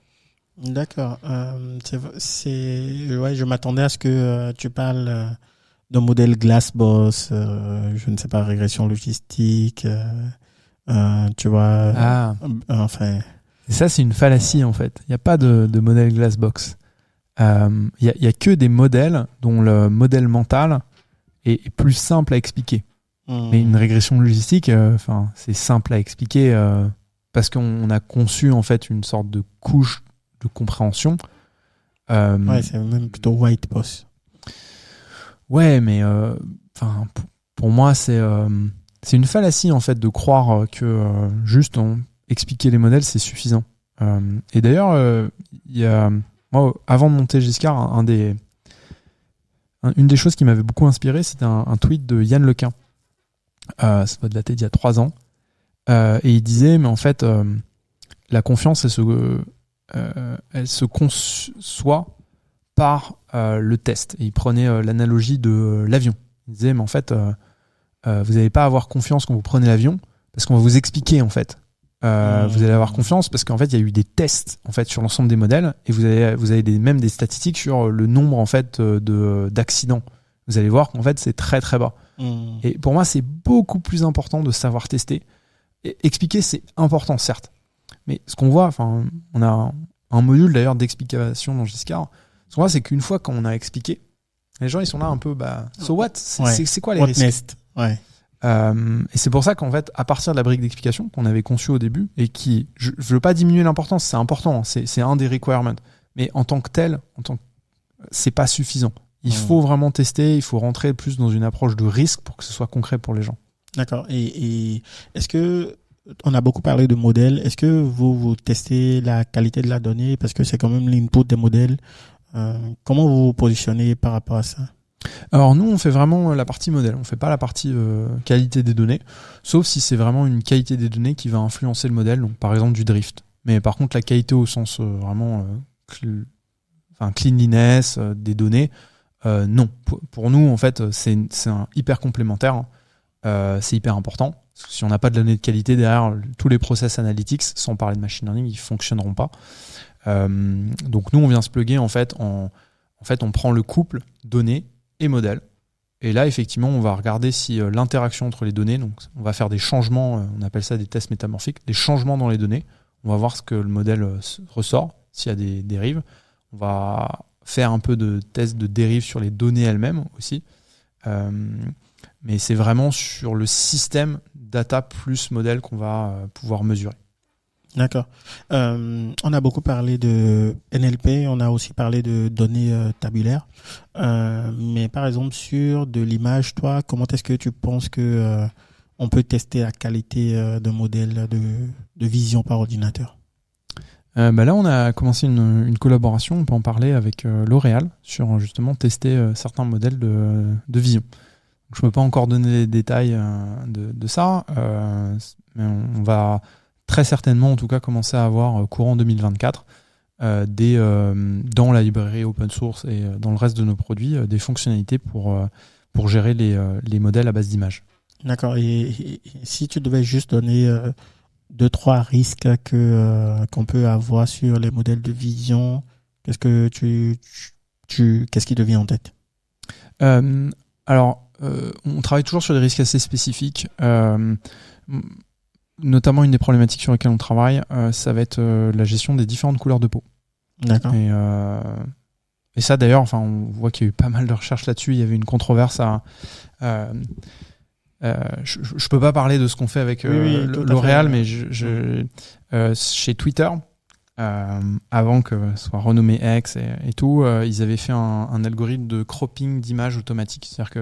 D'accord. Je m'attendais à ce que tu parles d'un modèle Glassboss, je ne sais pas, régression logistique, tu vois. Enfin. Et ça, c'est une fallacie en fait. Il n'y a pas de modèle Glassbox. Il y a que des modèles dont le modèle mental est plus simple à expliquer. Mais une régression logistique, c'est simple à expliquer parce qu'on a conçu en fait une sorte de couche de compréhension. Ouais, c'est même plutôt white boss. Ouais, mais pour moi, c'est une fallacie en fait de croire que juste expliquer les modèles, c'est suffisant. Et d'ailleurs, moi, avant de monter Giscard, une des choses qui m'avait beaucoup inspiré, c'était un tweet de Yann Lequin. Ça doit dater d'il y a 3 ans. Et il disait, mais en fait, la confiance, elle se conçoit par le test. Et il prenait l'analogie de l'avion. Il disait, mais en fait, vous n'allez pas avoir confiance quand vous prenez l'avion, parce qu'on va vous expliquer, en fait. Vous allez avoir confiance parce qu'en fait il y a eu des tests en fait sur l'ensemble des modèles et vous avez même des statistiques sur le nombre en fait d'accidents. Vous allez voir qu'en fait c'est très très bas. Et pour moi c'est beaucoup plus important de savoir tester. Et expliquer c'est important certes, mais ce qu'on voit, on a un module d'ailleurs d'explication dans Giscard. Ce qu'on voit c'est qu'une fois qu'on a expliqué, les gens ils sont là un peu so what, c'est quoi les risques? Ouais. Et c'est pour ça qu'en fait, à partir de la brique d'explication qu'on avait conçue au début et qui, je veux pas diminuer l'importance, c'est important, c'est un des requirements, mais en tant que tel, c'est pas suffisant. Il faut vraiment tester, il faut rentrer plus dans une approche de risque pour que ce soit concret pour les gens. D'accord. Et est-ce que on a beaucoup parlé de modèles? Est-ce que vous testez la qualité de la donnée parce que c'est quand même l'input des modèles? Comment vous vous positionnez par rapport à ça? Alors nous, on fait vraiment la partie modèle, on fait pas la partie qualité des données, sauf si c'est vraiment une qualité des données qui va influencer le modèle, donc par exemple du drift. Mais par contre, la qualité au sens vraiment cleanliness des données, non. Pour nous, en fait, c'est hyper complémentaire, c'est hyper important. Parce que si on n'a pas de données de qualité derrière, tous les process analytics, sans parler de machine learning, ils fonctionneront pas. Donc nous, on vient se plugger en fait, on prend le couple données et modèle. Et là, effectivement, on va regarder si l'interaction entre les données, donc on va faire des changements, on appelle ça des tests métamorphiques, des changements dans les données. On va voir ce que le modèle ressort, s'il y a des dérives. On va faire un peu de tests de dérives sur les données elles-mêmes aussi. Mais c'est vraiment sur le système data plus modèle qu'on va pouvoir mesurer. D'accord. On a beaucoup parlé de NLP, on a aussi parlé de données tabulaires. Mais par exemple, sur de l'image, toi, comment est-ce que tu penses que on peut tester la qualité de modèle de vision par ordinateur? Là, on a commencé une collaboration, on peut en parler avec L'Oréal sur justement tester certains modèles de vision. Donc, je ne peux pas encore donner les détails de ça, mais on va très certainement, en tout cas, commencer à avoir courant 2024 dans la librairie open source et dans le reste de nos produits des fonctionnalités pour gérer les modèles à base d'images. D'accord. Et si tu devais juste donner 2-3 risques qu'on peut avoir sur les modèles de vision, qu'est-ce qui te vient en tête? Alors, on travaille toujours sur des risques assez spécifiques. Notamment, une des problématiques sur lesquelles on travaille, ça va être la gestion des différentes couleurs de peau. D'accord. Et ça, d'ailleurs, on voit qu'il y a eu pas mal de recherches là-dessus. Il y avait une controverse je peux pas parler de ce qu'on fait avec L'Oréal, mais chez Twitter, avant que soit renommé X et tout, ils avaient fait un algorithme de cropping d'images automatique. C'est-à-dire que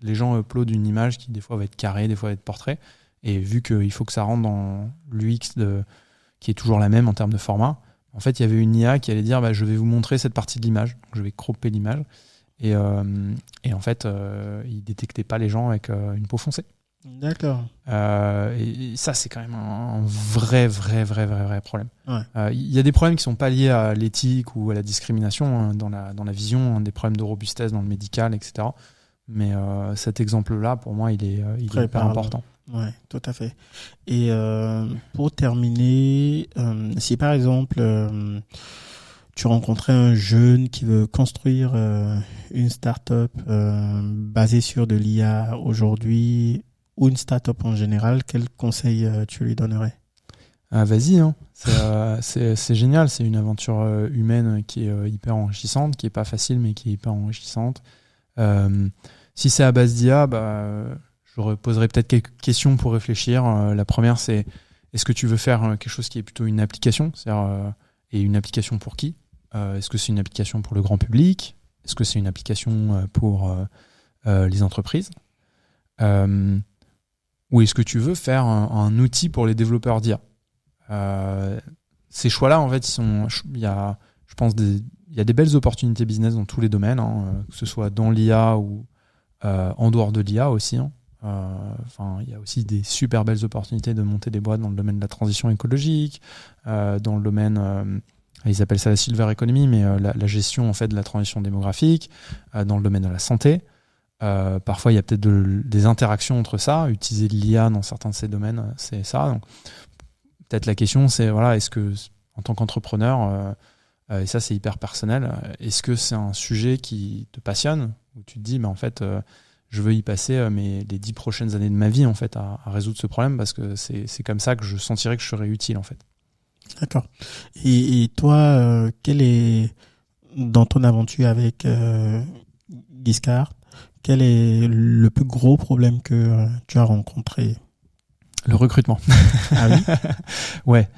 les gens uploadent une image qui des fois va être carrée, des fois va être portrait. Et vu qu'il faut que ça rentre dans l'UX qui est toujours la même en termes de format, En fait, il y avait une IA qui allait dire je vais vous montrer cette partie de l'image. Donc, je vais cropper l'image. Et en fait, il détectait pas les gens avec une peau foncée. D'accord. Et ça, c'est quand même un vrai problème. Ouais. Y a des problèmes qui sont pas liés à l'éthique ou à la discrimination dans la vision, des problèmes de robustesse dans le médical, etc. Mais cet exemple-là, pour moi, il est hyper important. Ouais, tout à fait. Et pour terminer, si par exemple tu rencontrais un jeune qui veut construire une start-up basée sur de l'IA aujourd'hui, ou une start-up en général, quel conseil tu lui donnerais? Vas-y, hein. C'est génial, c'est une aventure humaine qui est hyper enrichissante, qui est pas facile mais qui est hyper enrichissante. Si c'est à base d'IA, je reposerai peut-être quelques questions pour réfléchir. La première, c'est est-ce que tu veux faire quelque chose qui est plutôt une application, c'est-à-dire, et une application pour qui? Est-ce que c'est une application pour le grand public? Est-ce que c'est une application pour les entreprises? Ou est-ce que tu veux faire un outil pour les développeurs d'IA? Ces choix-là, en fait, il y a, je pense, il y a des belles opportunités business dans tous les domaines, que ce soit dans l'IA ou en dehors de l'IA aussi. Il y a aussi des super belles opportunités de monter des boîtes dans le domaine de la transition écologique, dans le domaine, ils appellent ça la silver economy, mais la gestion en fait de la transition démographique, dans le domaine de la santé. Parfois, il y a peut-être des interactions entre ça. Utiliser de l'IA dans certains de ces domaines, c'est ça. Donc, peut-être la question, c'est est-ce que, en tant qu'entrepreneur, et ça, c'est hyper personnel, est-ce que c'est un sujet qui te passionne, où tu te dis, en fait, je veux y passer les 10 prochaines années de ma vie, en fait, à résoudre ce problème, parce que c'est comme ça que je sentirais que je serais utile, en fait. D'accord. Et toi, quel est, dans ton aventure avec Giscard, quel est le plus gros problème que tu as rencontré? Le recrutement. Ah oui? Ouais.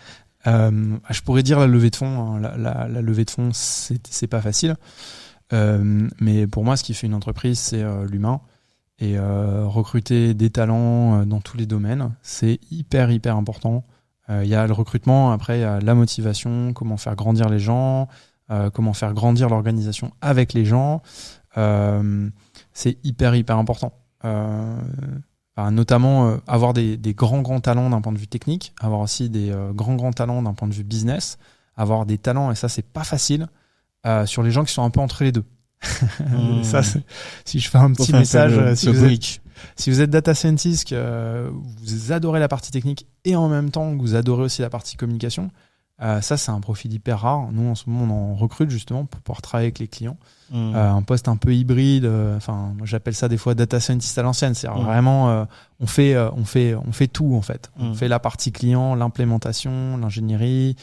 Je pourrais dire la levée de fonds. La levée de fonds, c'est pas facile. Mais pour moi, ce qui fait une entreprise, c'est l'humain. Et recruter des talents dans tous les domaines, c'est hyper important. Il y a le recrutement, après il y a la motivation, comment faire grandir les gens, comment faire grandir l'organisation avec les gens. C'est hyper important. Notamment avoir des grands talents d'un point de vue technique, avoir aussi des grands talents d'un point de vue business, avoir des talents, et ça c'est pas facile, sur les gens qui sont un peu entre les deux. Ça, si je fais un petit message, si vous êtes data scientist, que vous adorez la partie technique et en même temps que vous adorez aussi la partie communication, ça c'est un profil hyper rare. Nous en ce moment on en recrute justement pour pouvoir travailler avec les clients. Un poste un peu hybride, moi j'appelle ça des fois data scientist à l'ancienne, c'est vraiment on fait tout en fait. On fait la partie client, l'implémentation, l'ingénierie,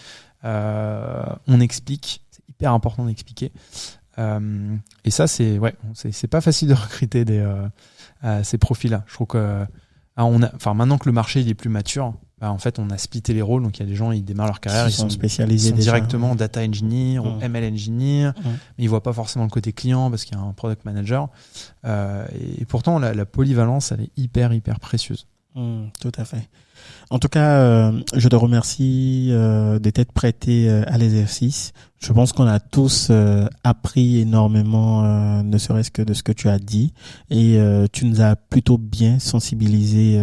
on explique, c'est hyper important d'expliquer. Et ça c'est pas facile de recruter ces profils-là. Je trouve que maintenant que le marché il est plus mature, en fait on a splitté les rôles, donc il y a des gens ils démarrent leur carrière, ils sont spécialisés, directement data engineer ou ML engineer, mais ils voient pas forcément le côté client parce qu'il y a un product manager, et pourtant la polyvalence elle est hyper précieuse. Tout à fait. En tout cas, je te remercie de t'être prêté à l'exercice. Je pense qu'on a tous appris énormément, ne serait-ce que de ce que tu as dit. Et tu nous as plutôt bien sensibilisés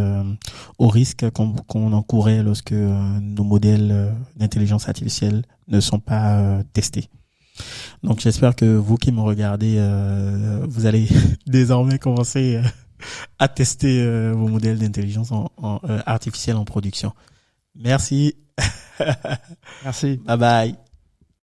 aux risques qu'on encourait lorsque nos modèles d'intelligence artificielle ne sont pas testés. Donc j'espère que vous qui me regardez, vous allez désormais commencer à tester vos modèles d'intelligence artificielle en production. Merci. Merci. Bye bye.